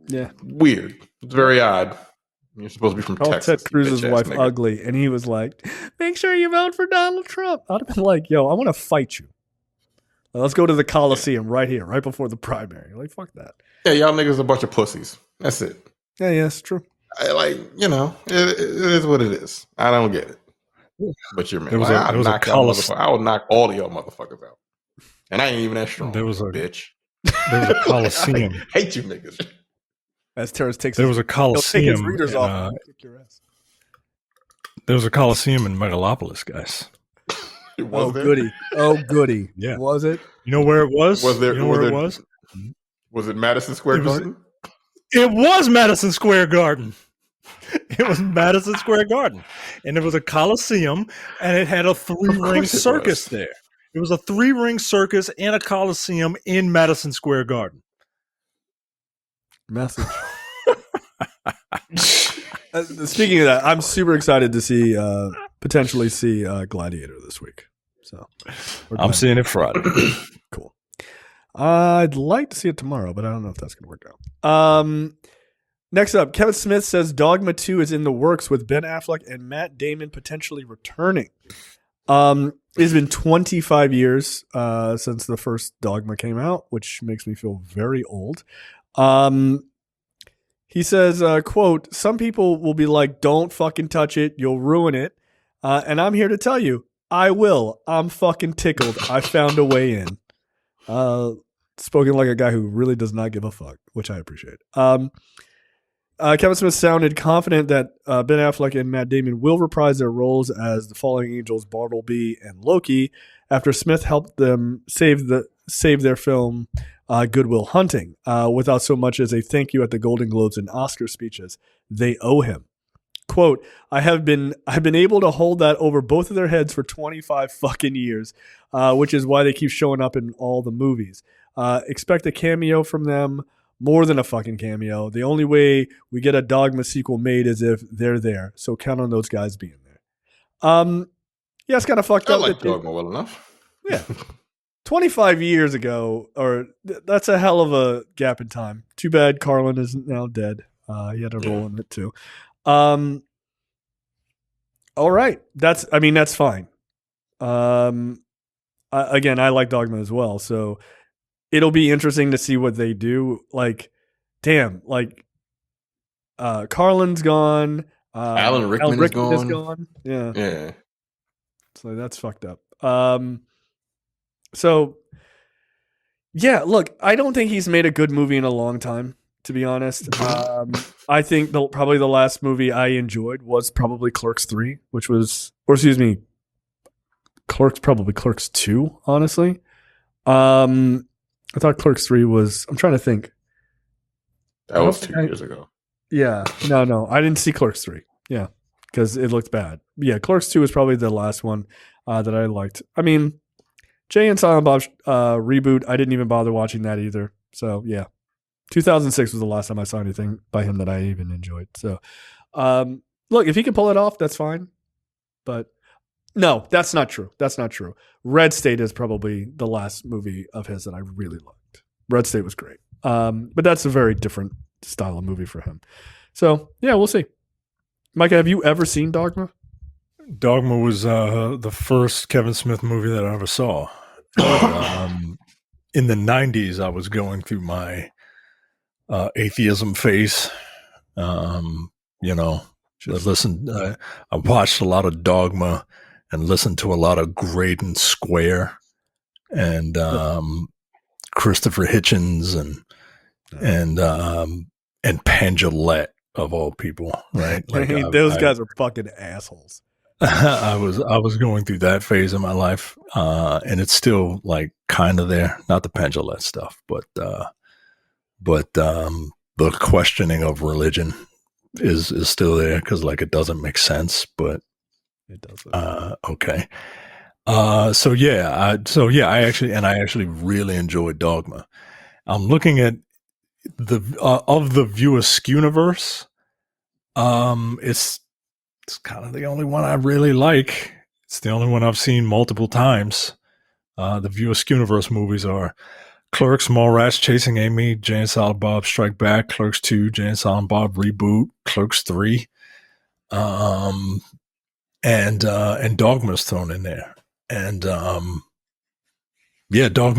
Yeah. Weird. It's very odd. You're supposed to be from Called Texas. Ted Cruz's wife nigga. ugly, and he was like, "Make sure you vote for Donald Trump." I'd have been like, "Yo, I want to fight you. Let's go to the Coliseum right here, right before the primary." Like, fuck that. Yeah, y'all niggas are a bunch of pussies. That's it. Yeah, it's true. It is what it is. I don't get it. But you're man. I will knock all of y'all motherfuckers out. And I ain't even that strong. Bitch. There was a Coliseum. I hate you niggas. As Terrence takes there was a Coliseum. Take his readers off. Kick your ass. There was a Coliseum in Megalopolis, guys. Goody. Yeah. Was it? You know where it was? Was there? You know where it was? Was it Madison Square Garden? It was Madison Square Garden. It was Madison Square Garden. And it was a Coliseum, and it had a 3-ring circus there. It was a 3-ring circus and a Coliseum in Madison Square Garden. Message. Speaking of that, I'm super excited to potentially see Gladiator this week. So I'm seeing it Friday. Cool. I'd like to see it tomorrow, but I don't know if that's going to work out. Next up, Kevin Smith says Dogma 2 is in the works with Ben Affleck and Matt Damon potentially returning. It's been 25 years since the first Dogma came out, which makes me feel very old. He says, quote, "Some people will be like, don't fucking touch it. You'll ruin it. And I'm here to tell you, I will. I'm fucking tickled. I found a way in." Spoken like a guy who really does not give a fuck, which I appreciate. Kevin Smith sounded confident that Ben Affleck and Matt Damon will reprise their roles as the fallen angels Bartleby and Loki after Smith helped them save their film Good Will Hunting without so much as a thank you at the Golden Globes and Oscar speeches. They owe him. Quote, I've been able to hold that over both of their heads for 25 fucking years, which is why they keep showing up in all the movies. Expect a cameo from them, more than a fucking cameo. The only way we get a Dogma sequel made is if they're there. So count on those guys being there. Yeah, it's kind of fucked up. I like Dogma well enough. Yeah. 25 years ago, that's a hell of a gap in time. Too bad Carlin is now dead. He had a role in it too. All right. That's fine. Again, I like Dogma as well. So it'll be interesting to see what they do. Like, damn, like, Carlin's gone. Alan Rickman is gone. Yeah. Yeah. So that's fucked up. So yeah, look, I don't think he's made a good movie in a long time, to be honest. I think probably the last movie I enjoyed was probably Clerks 3, Clerks 2, honestly. I thought Clerks 3 was, I'm trying to think. That was 2 years ago. Yeah. No. I didn't see Clerks 3. Yeah. Because it looked bad. Yeah. Clerks 2 was probably the last one that I liked. I mean, Jay and Silent Bob reboot, I didn't even bother watching that either. So, yeah. 2006 was the last time I saw anything by him that I even enjoyed. So, look, if he can pull it off, that's fine. But no, that's not true. Red State is probably the last movie of his that I really liked. Red State was great. But that's a very different style of movie for him. So, yeah, we'll see. Micah, have you ever seen Dogma? Dogma was the first Kevin Smith movie that I ever saw. In the 90s, I was going through my atheism phase. I watched a lot of Dogma and listened to a lot of Graydon Square and Christopher Hitchens and Pangolette of all people, right? Like, those guys are fucking assholes. I was going through that phase of my life, and it's still like kind of there. Not the Pangolette stuff, but the questioning of religion is still there because like it doesn't make sense, but it does. Okay. I actually really enjoyed Dogma. I'm looking at the View Askew-niverse. It's kind of the only one I really like. It's the only one I've seen multiple times. The View Askew-niverse movies are Clerks, Mallrats, Chasing Amy, Jay and Silent Bob Strike Back, Clerks 2, Jay and Silent Bob Reboot, Clerks 3, and Dogma's thrown in there. And Dogma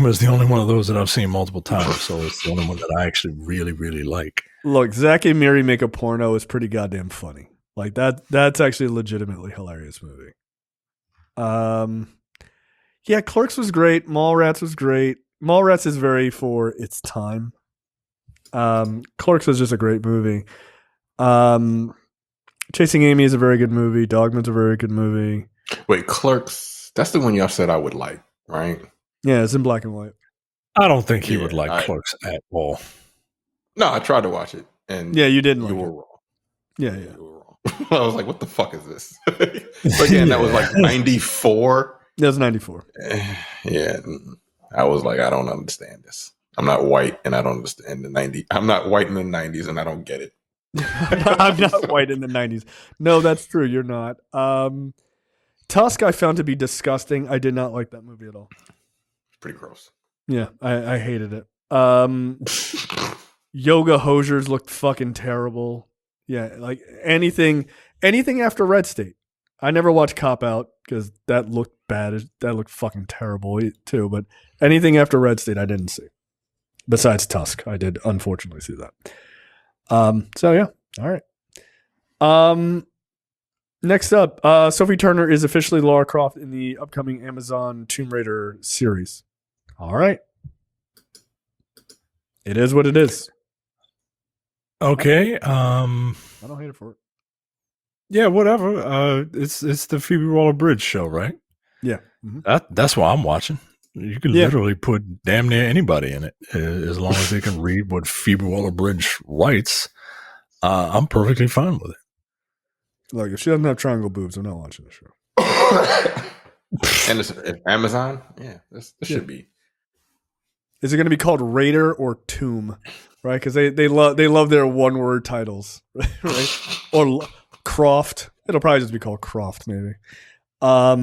is the only one of those that I've seen multiple times, so it's the only one that I actually really, really like. Look, Zack and Miri Make a Porno is pretty goddamn funny. Like that's actually a legitimately hilarious movie. Clerks was great. Mallrats was great. Mallrats is very for its time. Clerks was just a great movie. Chasing Amy is a very good movie. Dogma's a very good movie. Wait, Clerks, that's the one y'all said I would like, right? Yeah, it's in black and white. I don't think he would like Clerks at all. No, I tried to watch it, and you didn't. You like were it. wrong. Yeah. You were wrong. I was like, "What the fuck is this?" But again, that was like 94. That was 94. Yeah, I was like, I don't understand this. I'm not white, and I don't understand the 90s. I'm not white in the 90s, and I don't get it. I'm not white in the 90s. No, that's true. You're not. Tusk I found to be disgusting. I did not like that movie at all. Pretty gross. Yeah, I hated it. Yoga Hosers looked fucking terrible. Yeah, like anything after Red State. I never watched Cop Out because that looked bad. That looked fucking terrible too. But anything after Red State, I didn't see. Besides Tusk, I did unfortunately see that. So yeah, all right. Next up, Sophie Turner is officially Lara Croft in the upcoming Amazon Tomb Raider series. All right. It is what it is. Okay. I don't hate it for it. Yeah, whatever. It's the Phoebe Waller-Bridge show, right? Yeah. Mm-hmm. That's why I'm watching. You can literally put damn near anybody in it as long as they can read what Phoebe Waller-Bridge writes. I'm perfectly fine with it. Look, if she doesn't have triangle boobs, I'm not watching the show. And it's Amazon? Yeah, this should be. Is it going to be called Raider or Tomb? Right? Because they love their one-word titles. Right? Or Croft. It'll probably just be called Croft, maybe. I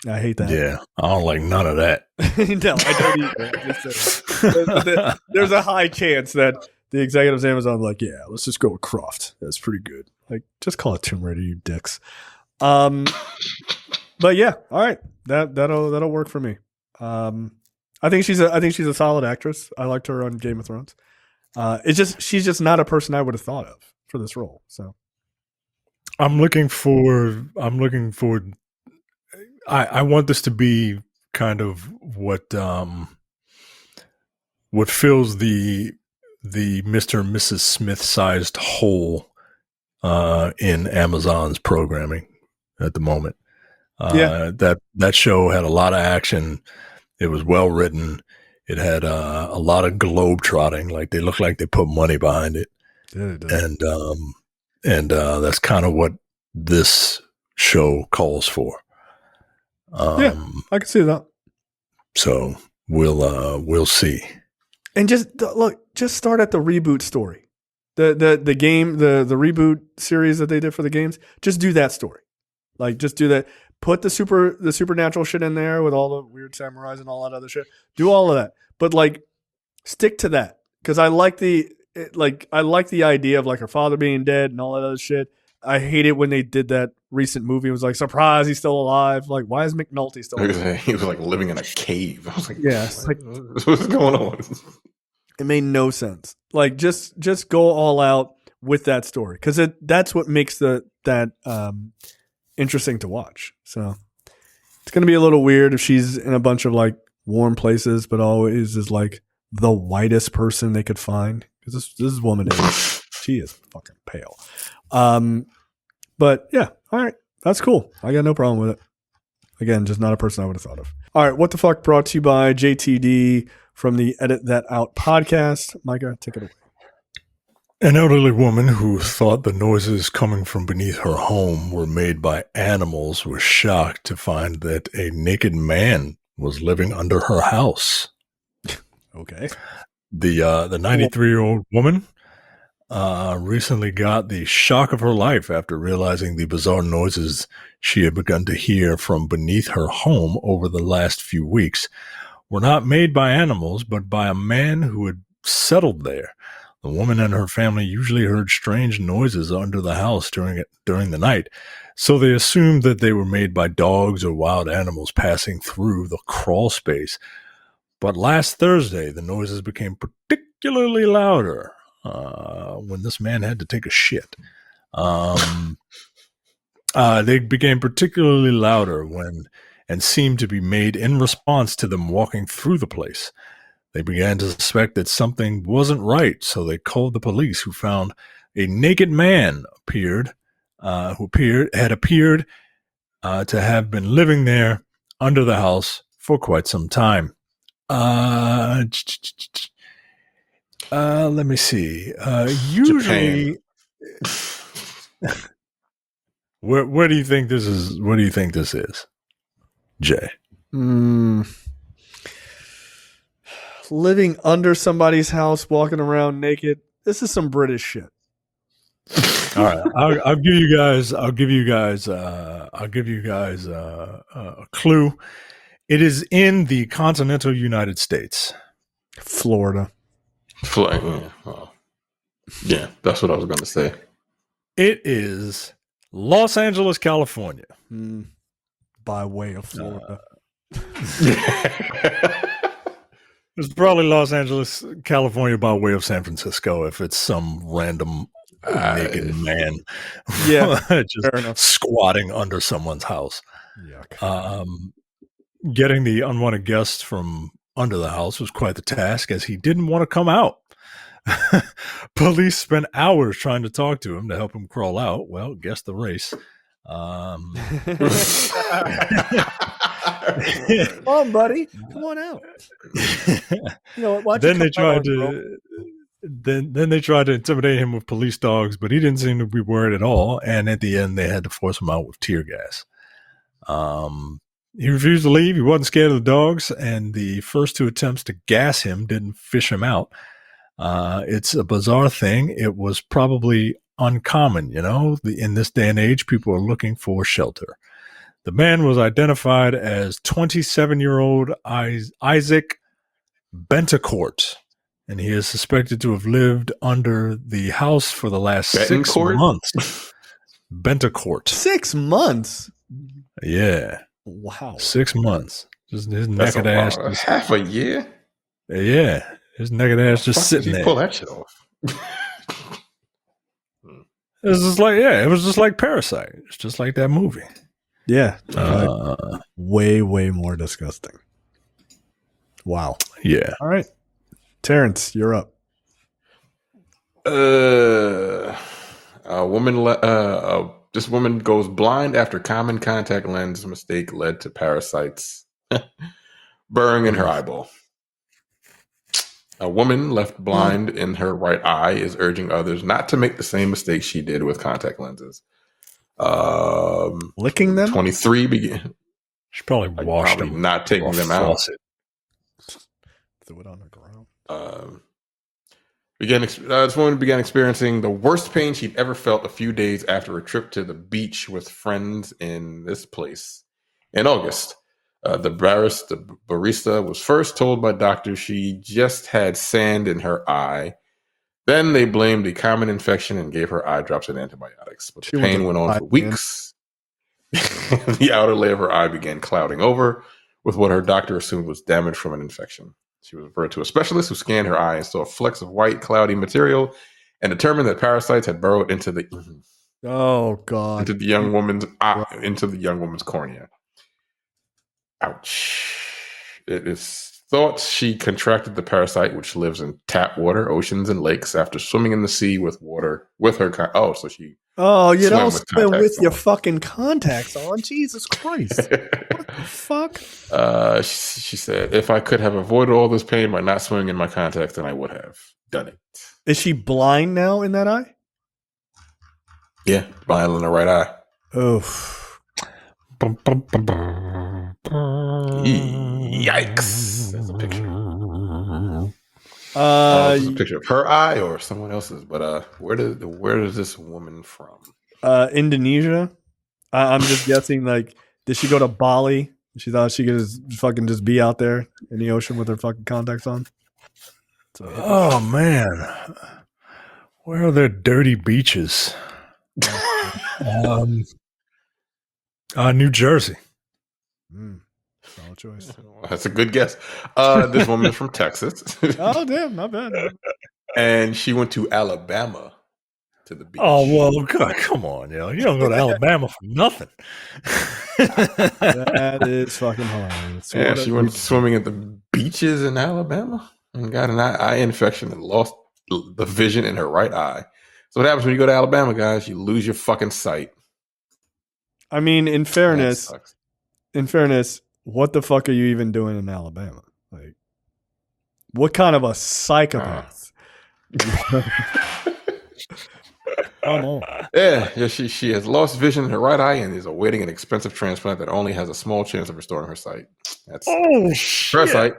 hate that. Yeah, I don't like none of that. No, I don't either. There's a high chance that the executives at Amazon are like, yeah, let's just go with Croft. That's pretty good. Like, just call it Tomb Raider, you dicks. But yeah, all right, that'll work for me. I think she's a solid actress. I liked her on Game of Thrones. She's just not a person I would have thought of for this role. So I'm looking for. I want this to be kind of what fills the Mr. and Mrs. Smith sized hole in Amazon's programming at the moment. That show had a lot of action. It was well written. It had a lot of globe trotting. Like they looked like they put money behind it. And that's kind of what this show calls for. I can see that. So we'll see. And just start at the reboot story, the game, the reboot series that they did for the games. Just do that story, like just do that. Put the supernatural shit in there with all the weird samurais and all that other shit. Do all of that, but like stick to that because I like the idea of like her father being dead and all that other shit. I hate it when they did that recent movie. It was like, surprise, he's still alive. Like, why is McNulty still alive? He was like living in a cave. I was like, yeah, it's like, what's going on? It made no sense. Like, just go all out with that story because that's what makes that interesting to watch. So it's gonna be a little weird if she's in a bunch of like warm places, but always is like the whitest person they could find because this woman she is fucking pale. But yeah, all right, that's cool. I got no problem with it. Again, just not a person I would have thought of. All right, What the Fuck brought to you by JTD from the Edit That Out podcast. Micah, take it away. An elderly woman who thought the noises coming from beneath her home were made by animals was shocked to find that a naked man was living under her house. Okay. The 93-year-old woman recently got the shock of her life after realizing the bizarre noises she had begun to hear from beneath her home over the last few weeks were not made by animals, but by a man who had settled there. The woman and her family usually heard strange noises under the house during the night, so they assumed that they were made by dogs or wild animals passing through the crawl space. But last Thursday, the noises became particularly louder when this man had to take a shit. They became particularly louder and seemed to be made in response to them walking through the place. They began to suspect that something wasn't right, so they called the police, who found a naked man who had appeared to have been living there under the house for quite some time. Let me see. Usually, where do you think this is? What do you think this is, Jay? Living under somebody's house, walking around naked. This is some British shit. All right, I'll give you guys a clue. It is in the continental United States. Florida. Yeah, that's what I was going to say. It is Los Angeles, California. By way of Florida. It's probably Los Angeles, California by way of San Francisco if it's some random naked man just squatting under someone's house. Yuck. Getting the unwanted guest from under the house was quite the task, as he didn't want to come out. Police spent hours trying to talk to him to help him crawl out. Well, guess the race. Come on, buddy. Come on out. You know what? Then they tried to intimidate him with police dogs, but he didn't seem to be worried at all. And at the end, they had to force him out with tear gas. He refused to leave. He wasn't scared of the dogs, and the first two attempts to gas him didn't fish him out. It's a bizarre thing. It was probably uncommon, in this day and age, people are looking for shelter. The man was identified as 27-year-old Isaac Bentecourt, and he is suspected to have lived under the house for the last 6 months. Bentecourt. 6 months? Yeah. Wow. 6 months. Just his naked ass. Half a year? Yeah. His naked ass just sitting there. Pull that shit off. It was just like Parasite. It's just like that movie. Yeah. Way, way more disgusting. Wow. Yeah. All right. Terrence, you're up. This woman goes blind after common contact lens mistake led to parasites burrowing in her eyeball. A woman left blind in her right eye is urging others not to make the same mistake she did with contact lenses. Licking them? 23 began. She probably washed them. Not taking them out. Threw it on the ground. This woman began experiencing the worst pain she'd ever felt a few days after a trip to the beach with friends in this place in August. The barista was first told by doctors she just had sand in her eye. Then they blamed a common infection and gave her eye drops and antibiotics. But the pain went on for weeks. The outer layer of her eye began clouding over with what her doctor assumed was damage from an infection. She was referred to a specialist who scanned her eye and saw flecks of white, cloudy material and determined that parasites had burrowed into the young woman's eye, into the young woman's cornea. Ouch. It is thought she contracted the parasite, which lives in tap water, oceans, and lakes after swimming in the sea with her. You don't swim with your fucking contacts on? Jesus Christ. What the fuck? She said, if I could have avoided all this pain by not swimming in my contacts, then I would have done it. Is she blind now in that eye? Yeah, blind in the right eye. Oh. Yikes. There's a picture. It's a picture of her eye or someone else's, but where is this woman from? Indonesia. I'm just guessing, did she go to Bali She thought she could just be out there in the ocean with her fucking contacts on. Oh man, where are their dirty beaches? New Jersey. Solid choice. That's a good guess. This woman is from Texas. Oh damn, not bad. And she went to Alabama to the beach. Oh well, God, come on, yo! You don't go to Alabama for nothing. That is fucking hilarious. Yeah, she went swimming at the beaches in Alabama and got an eye infection and lost the vision in her right eye. So what happens when you go to Alabama, guys? You lose your fucking sight. I mean, in fairness, what the fuck are you even doing in Alabama? Like, what kind of a psychopath? Come on. Yeah, she has lost vision in her right eye and is awaiting an expensive transplant that only has a small chance of restoring her sight. That's parasite.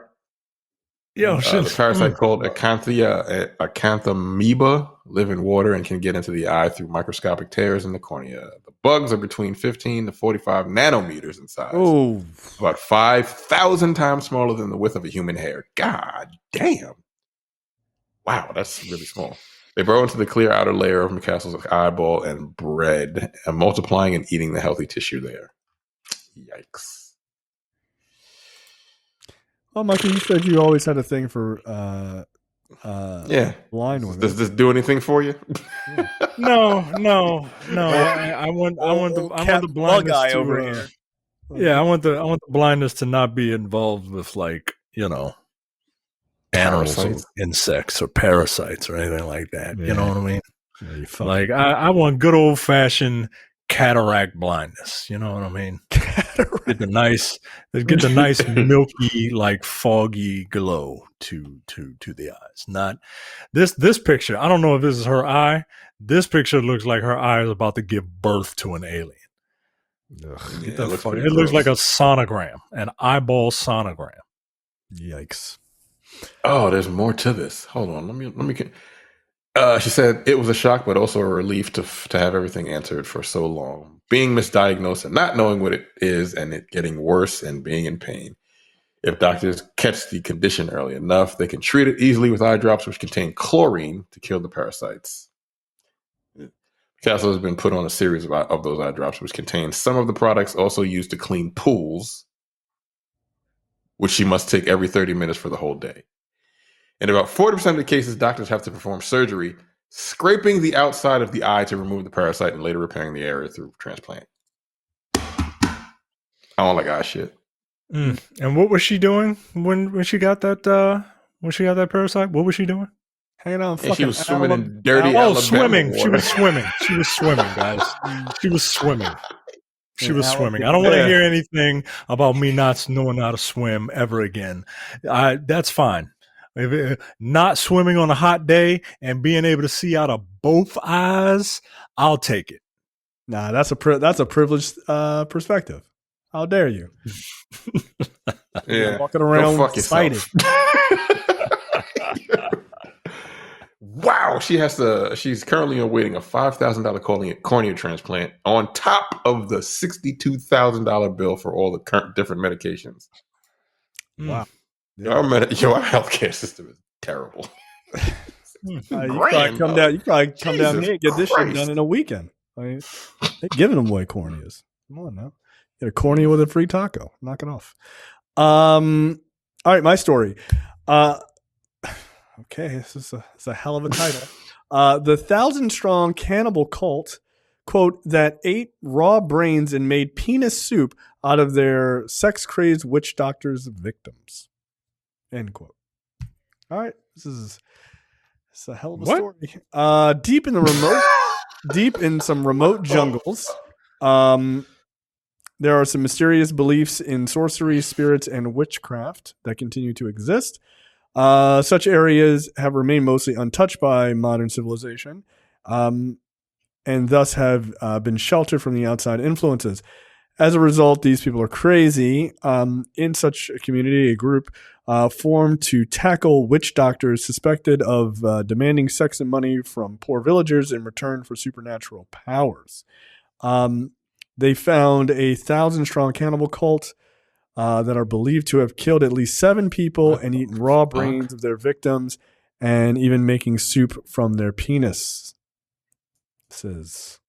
Yo, the parasite called acanthamoeba live in water and can get into the eye through microscopic tears in the cornea. The bugs are between 15 to 45 nanometers in size. Oh, about 5,000 times smaller than the width of a human hair. God damn. Wow, that's really small. They burrow into the clear outer layer of McCastle's eyeball and bread, and multiplying and eating the healthy tissue there. Yikes. Well, Michael, you said you always had a thing for blind women. Does this do anything for you? No. I want the blindness guy to, over here. Yeah, I want the blindness to not be involved with, like, animals or insects or parasites or anything like that. Yeah. You know what I mean? Yeah, like I want good old fashioned cataract blindness. You know what I mean? Get the nice milky, like foggy glow to the eyes. Not this picture. I don't know if this is her eye. This picture looks like her eye is about to give birth to an alien. It looks like a sonogram, an eyeball sonogram. Yikes. Oh, there's more to this. Hold on. Let me. She said it was a shock, but also a relief to have everything answered for so long. Being misdiagnosed and not knowing what it is, and it getting worse and being in pain. If doctors catch the condition early enough, they can treat it easily with eye drops, which contain chlorine to kill the parasites. Castle has been put on a series of those eye drops, which contain some of the products also used to clean pools, which she must take every 30 minutes for the whole day. In about 40% of the cases, doctors have to perform surgery, scraping the outside of the eye to remove the parasite and later repairing the area through transplant. I don't like eye shit. And what was she doing when she got that parasite? What was she doing? Hanging out. She was swimming in dirty Alabama swimming. water. She was swimming, guys. She was swimming. She was swimming. I don't want to hear anything about me not knowing how to swim ever again. That's fine. Not swimming on a hot day and being able to see out of both eyes, I'll take it. Nah, that's a privileged perspective. How dare you? Yeah, walking around sighted. Wow, she's currently awaiting a $5,000 cornea transplant on top of the $62,000 bill for all the current different medications. Wow. Yeah. Our healthcare system is terrible. You probably come down here and get this shit done in a weekend. I mean, they're giving them away corneas. Come on now. Get a cornea with a free taco. Knock it off. All right, my story. Okay, this is a hell of a title. The 1,000-strong cannibal cult, quote, that ate raw brains and made penis soup out of their sex-crazed witch doctor's victims. End quote. All right, it's a hell of a story. Deep in some remote jungles, there are some mysterious beliefs in sorcery, spirits, and witchcraft that continue to exist. Such areas have remained mostly untouched by modern civilization, and thus have been sheltered from the outside influences. As a result, these people are crazy. In such a community, a group formed to tackle witch doctors suspected of demanding sex and money from poor villagers in return for supernatural powers. They found a 1,000-strong cannibal cult that are believed to have killed at least 7 people and eaten raw brains of their victims, and even making soup from their penis. It says,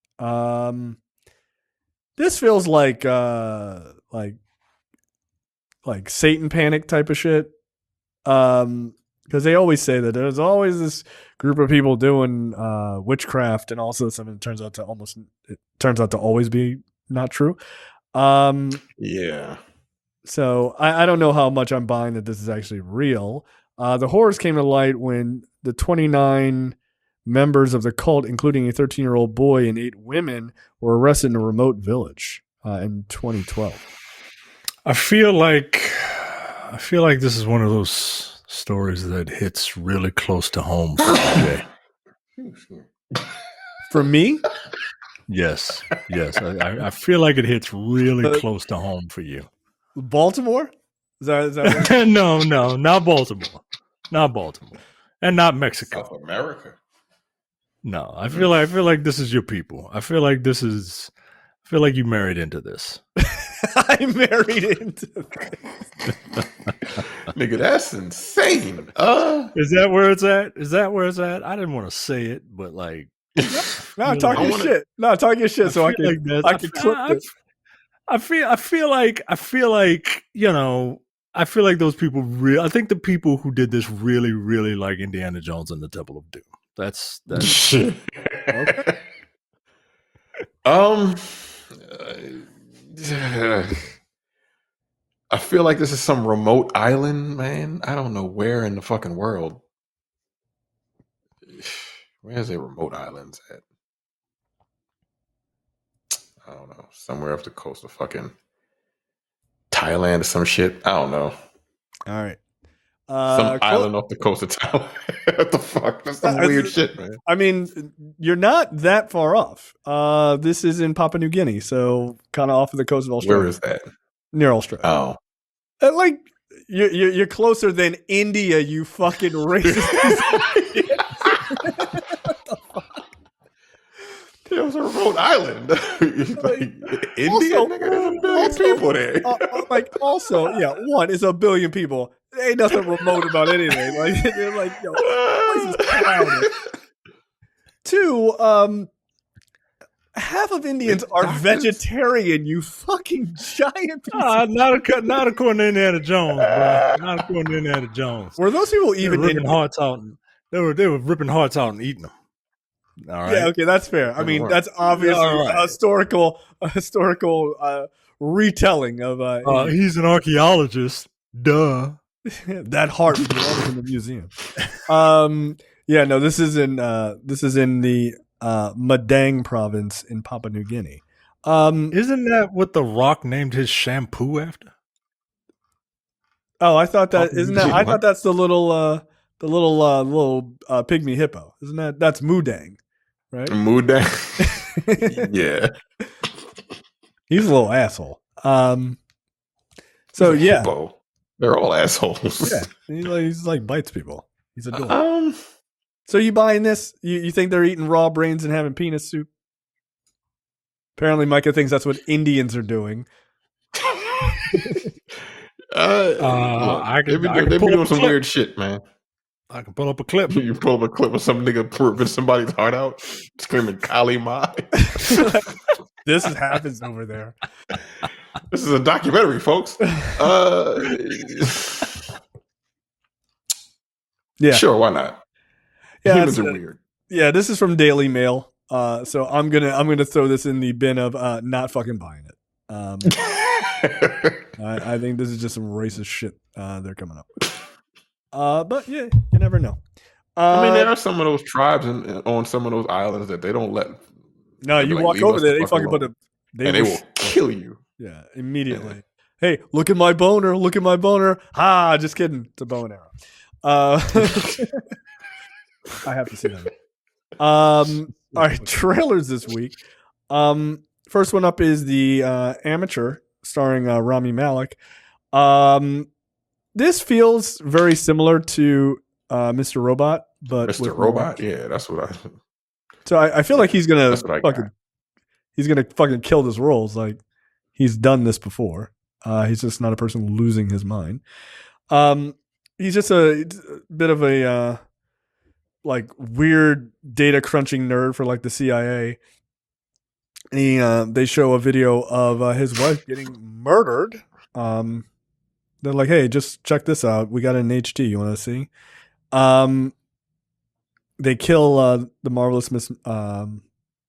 this feels like Satan panic type of shit. Because they always say that there's always this group of people doing witchcraft, and also something that turns out to always be not true. Yeah. So I don't know how much I'm buying that this is actually real. The horrors came to light when the 29 members of the cult, including a 13-year-old boy and 8 women, were arrested in a remote village in 2012. I feel like this is one of those stories that hits really close to home for Jay. For me? Yes. I feel like it hits really close to home for you. Baltimore? Is that No, not Baltimore. Not Baltimore. And not Mexico. South America. No, I feel like this is your people. I feel like you married into this. I married into this. Nigga, that's insane. Is that where it's at? I didn't want to say it, but like, no, talk your shit. No, talk your shit. So I can clip it. I feel like I feel like those people I think the people who did this really, really like Indiana Jones and the Temple of Doom. That's okay. I feel like this is some remote island, man. I don't know where in the fucking world. Where's a remote islands at? I don't know. Somewhere off the coast of fucking Thailand or some shit. I don't know. All right. Some island off the coast of Thailand. What the fuck? That's some weird shit, man. I mean, you're not that far off. This is in Papua New Guinea, so kind of off of the coast of Australia. Where is that? Near Australia. Oh. Like, you're closer than India, you fucking racist. What the fuck? It was a remote island. Like, India, nigga, there's a billion people there. One, it's a billion people. There ain't nothing remote about anything. Like, they're like, yo, this place is crowded. 2, half of Indians are vegetarian, you fucking giant piece not according to Indiana Jones, bro. Not according to Indiana Jones. Were those people even ripping hearts out? They were ripping hearts out and eating them. All right. Yeah, okay, that's fair. I mean, that's obviously a historical retelling of. He's an archaeologist. Duh. That heart belongs in the museum. Yeah, no, this is in the Madang province in Papua New Guinea. Isn't that what The Rock named his shampoo after? Oh, I thought that isn't that. I thought that's the little pygmy hippo. Isn't that's Mudang, right? Mudang. Yeah, he's a little asshole. So yeah, hippo. They're all assholes. Yeah, he's like bites people. He's a dork. So you buying this? You think they're eating raw brains and having penis soup? Apparently, Micah thinks that's what Indians are doing. They be doing some weird shit, man. I can pull up a clip. You pull up a clip of some nigga ripping somebody's heart out, screaming "Kali Ma." This happens over there. This is a documentary, folks. Yeah, sure, why not? Yeah, humans are weird. Yeah, this is from Daily Mail. So I'm gonna throw this in the bin of not fucking buying it. I think this is just some racist shit they're coming up with. But yeah, you never know. I mean, there are some of those tribes on some of those islands that they don't let. No, you walk over there, they fucking put they will kill you. Yeah, immediately. Yeah. Hey, look at my boner! Look at my boner! Ha! Just kidding. It's a bow and arrow. I have to see that. All right, trailers this week. First one up is the Amateur, starring Rami Malek. This feels very similar to Mr. Robot, but Mr. Robot, yeah, that's what I. So I feel like he's gonna fucking kill this role. It's like he's done this before. He's just not a person losing his mind. He's just a bit of a like weird data crunching nerd for like the CIA. And they show a video of his wife getting murdered. They're like, "Hey, just check this out. We got it in HD. You want to see?" They kill the marvelous Miss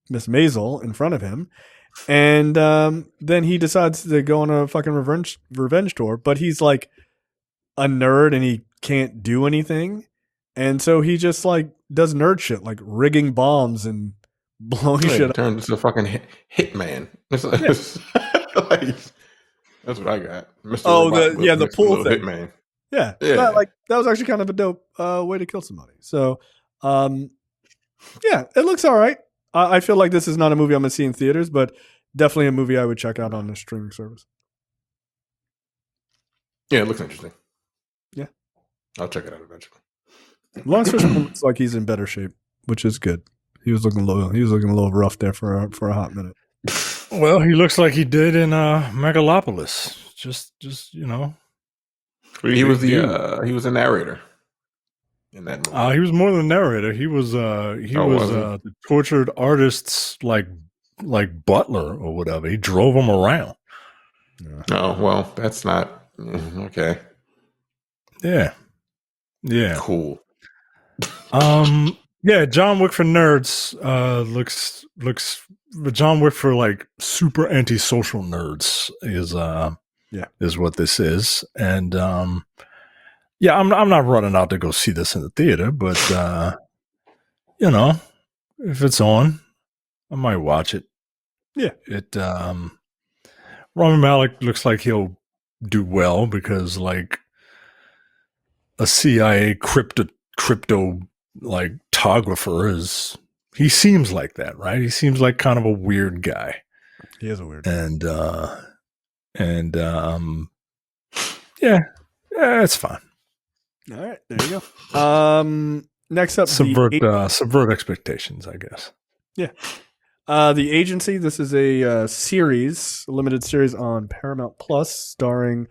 Maisel in front of him, and then he decides to go on a fucking revenge tour. But he's like a nerd and he can't do anything, and so he just like does nerd shit, like rigging bombs and blowing shit. Turns into a fucking hitman. Like, that's what I got. Mr. The pool thing. Hitman. Yeah. That was actually kind of a dope way to kill somebody. So, yeah, it looks all right. I feel like this is not a movie I'm going to see in theaters, but definitely a movie I would check out on a streaming service. Yeah, it looks interesting. Yeah. I'll check it out eventually. Lawrence Fishburne looks like he's in better shape, which is good. He was looking a little rough there for a hot minute. Well, he looks like he did in Megalopolis. Just you know. He was a narrator in that movie. He was more than a narrator. He was the tortured artist's like butler or whatever. He drove him around. Oh well, that's not okay. Yeah. Cool. Yeah, John Wick for nerds looks John Wick for like super antisocial nerds is what this is. And yeah, I'm not running out to go see this in the theater, but you know, if it's on, I might watch it. Yeah. It Rami Malek looks like he'll do well because like a CIA crypto like topographer he seems like that, right? He seems like kind of a weird guy. He is a weird guy. Yeah, it's fine. All right, there you go. Next up, subvert expectations, I guess. Yeah. The Agency. This is a limited series on Paramount Plus, starring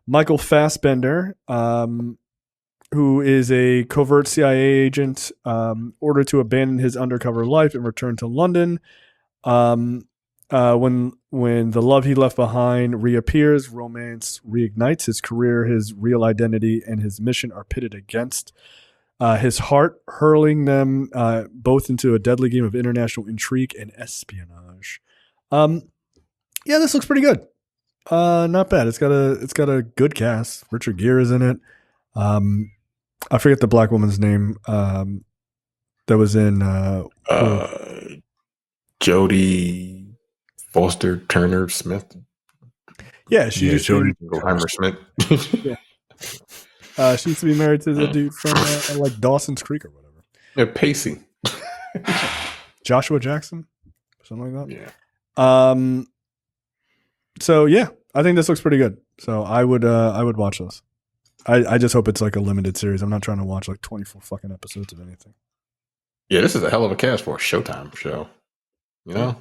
Michael Fassbender, who is a covert CIA agent, ordered to abandon his undercover life and return to London. When the love he left behind reappears, romance reignites. His career, his real identity, and his mission are pitted against his heart, hurling them both into a deadly game of international intrigue and espionage. Yeah, this looks pretty good. Not bad. It's got a good cast. Richard Gere is in it. I forget the black woman's name that was in Jodie Foster Turner Smith. Yeah, she used Jodie Turner Smith. Yeah. She used to be married to the dude from like Dawson's Creek or whatever. Yeah, Pacey. Joshua Jackson, something like that. Yeah. So yeah, I think this looks pretty good. So I would watch this. I just hope it's like a limited series. I'm not trying to watch like 24 fucking episodes of anything. Yeah, this is a hell of a cast for a Showtime show. You know?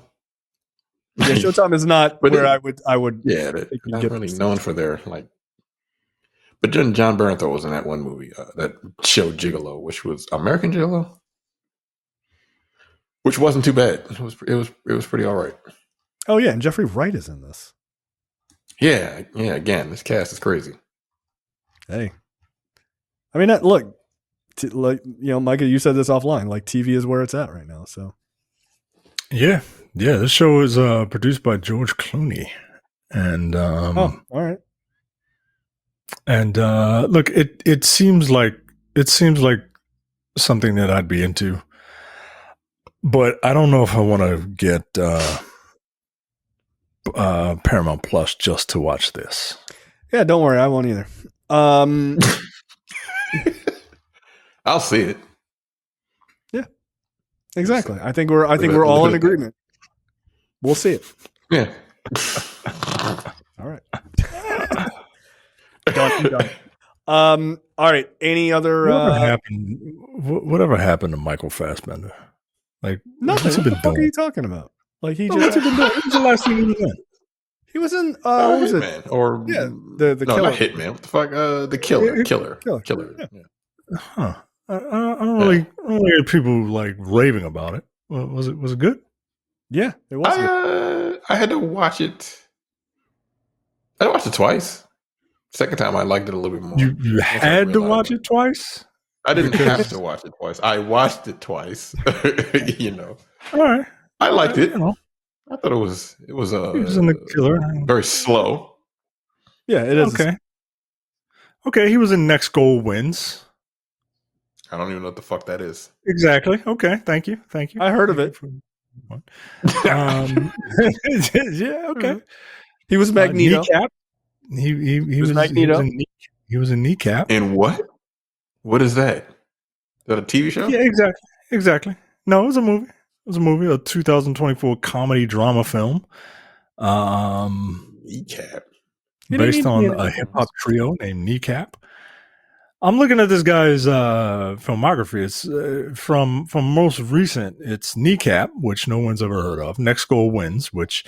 Yeah, Showtime is not where I would. Yeah, they're not really known for their like. But then John Bernthal was in that one movie, that show Gigolo, which was American Gigolo, which wasn't too bad. It was pretty all right. Oh yeah, and Jeffrey Wright is in this. Yeah. Again, this cast is crazy. Hey, I mean, look, like Micah, you said this offline. Like TV is where it's at right now. So yeah. This show is produced by George Clooney, and all right. And look, it seems like something that I'd be into, but I don't know if I want to get Paramount Plus just to watch this. Yeah, don't worry, I won't either. I'll see it. Yeah, exactly. I think we're all in agreement. We'll see it. Yeah. All right. Done. All right. Any other? Whatever happened to Michael Fassbender? Like nothing. What the fuck are you talking about? Like what's he been doing? When's the last thing he was in? He was in what was it? Hitman, or the no, killer. not Hitman. What the fuck? The killer. Yeah. Yeah. Huh. I don't really hear people like raving about it. Was it good? Yeah, it was. I had to watch it. I watched it twice. Second time, I liked it a little bit more. You had to watch it twice? I didn't have to watch it twice. I watched it twice. All right. I liked it. I thought it was he was in the killer. Very slow. Yeah, it is. Okay, he was in Next Goal Wins. I don't even know what the fuck that is. Exactly. Okay, thank you. I heard of it. Yeah, okay. He was Magneto. Kneecap. He was Magneto. He was in Kneecap. And what? What is that? Is that a TV show? Yeah, exactly. No, it was a movie. A 2024 comedy drama film. Kneecap. Based on a hip hop trio named Kneecap. I'm looking at this guy's filmography. It's from most recent. It's Kneecap, which no one's ever heard of. Next Goal Wins, which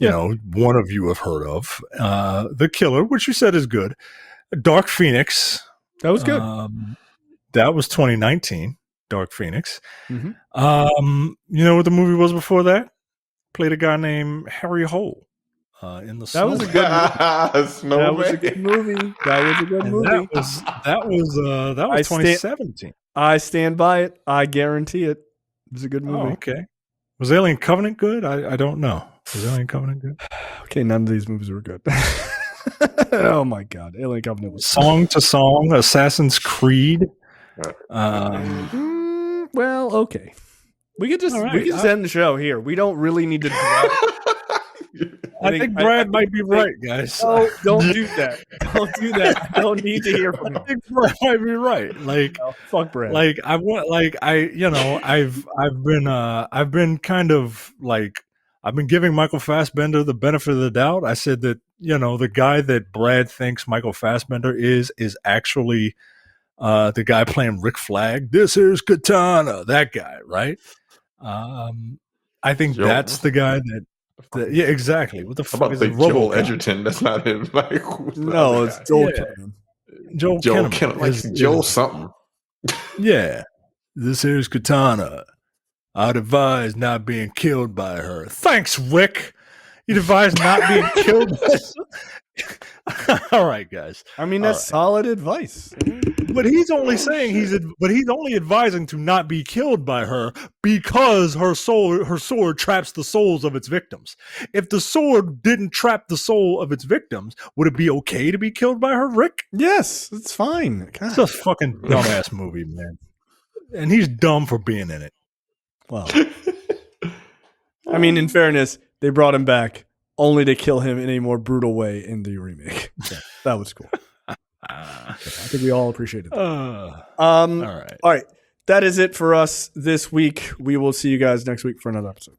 one of you have heard of. The Killer, which you said is good. Dark Phoenix. That was good. That was 2019. Dark Phoenix. Mm-hmm. You know what the movie was before that? Played a guy named Harry Hole. In the that was a good movie. That was a good movie. That was 2017. I stand by it. I guarantee it. It was a good movie. Oh, okay. Was Alien Covenant good? I don't know. Was Alien Covenant good? Okay, none of these movies were good. Oh my god, Alien Covenant was Song to Song, Assassin's Creed. Well, okay. We could just end the show here. We don't really need to. I think Brad might be right, guys. No, don't do that. Don't do that. I don't need to hear from him. I think Brad might be right. Like, fuck Brad. Like, I've been kind of like, I've been giving Michael Fassbender the benefit of the doubt. I said that, the guy that Brad thinks Michael Fassbender is actually the guy playing Rick Flag. This is Katana, that guy, right? I think that's the guy that. Yeah, exactly. What the fuck is Joel Edgerton? That's not him. Like, no, it's Joel Kinnaman. Joel Kinnaman. Like Joel something. Yeah. This here's Katana. I'd advise not being killed by her. Thanks, Rick. You'd advise not being killed by her. All right, guys. I mean, that's solid advice. But he's only saying he's only advising to not be killed by her because her sword traps the souls of its victims. If the sword didn't trap the soul of its victims, would it be okay to be killed by her, Rick? Yes, it's fine. God. It's a fucking dumbass movie, man. And he's dumb for being in it. Well, I mean, in fairness, they brought him back only to kill him in a more brutal way in the remake. So that was cool. I think we all appreciated that. All right. That is it for us this week. We will see you guys next week for another episode.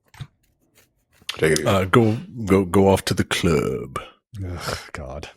Take it easy. Go off to the club. Ugh, God.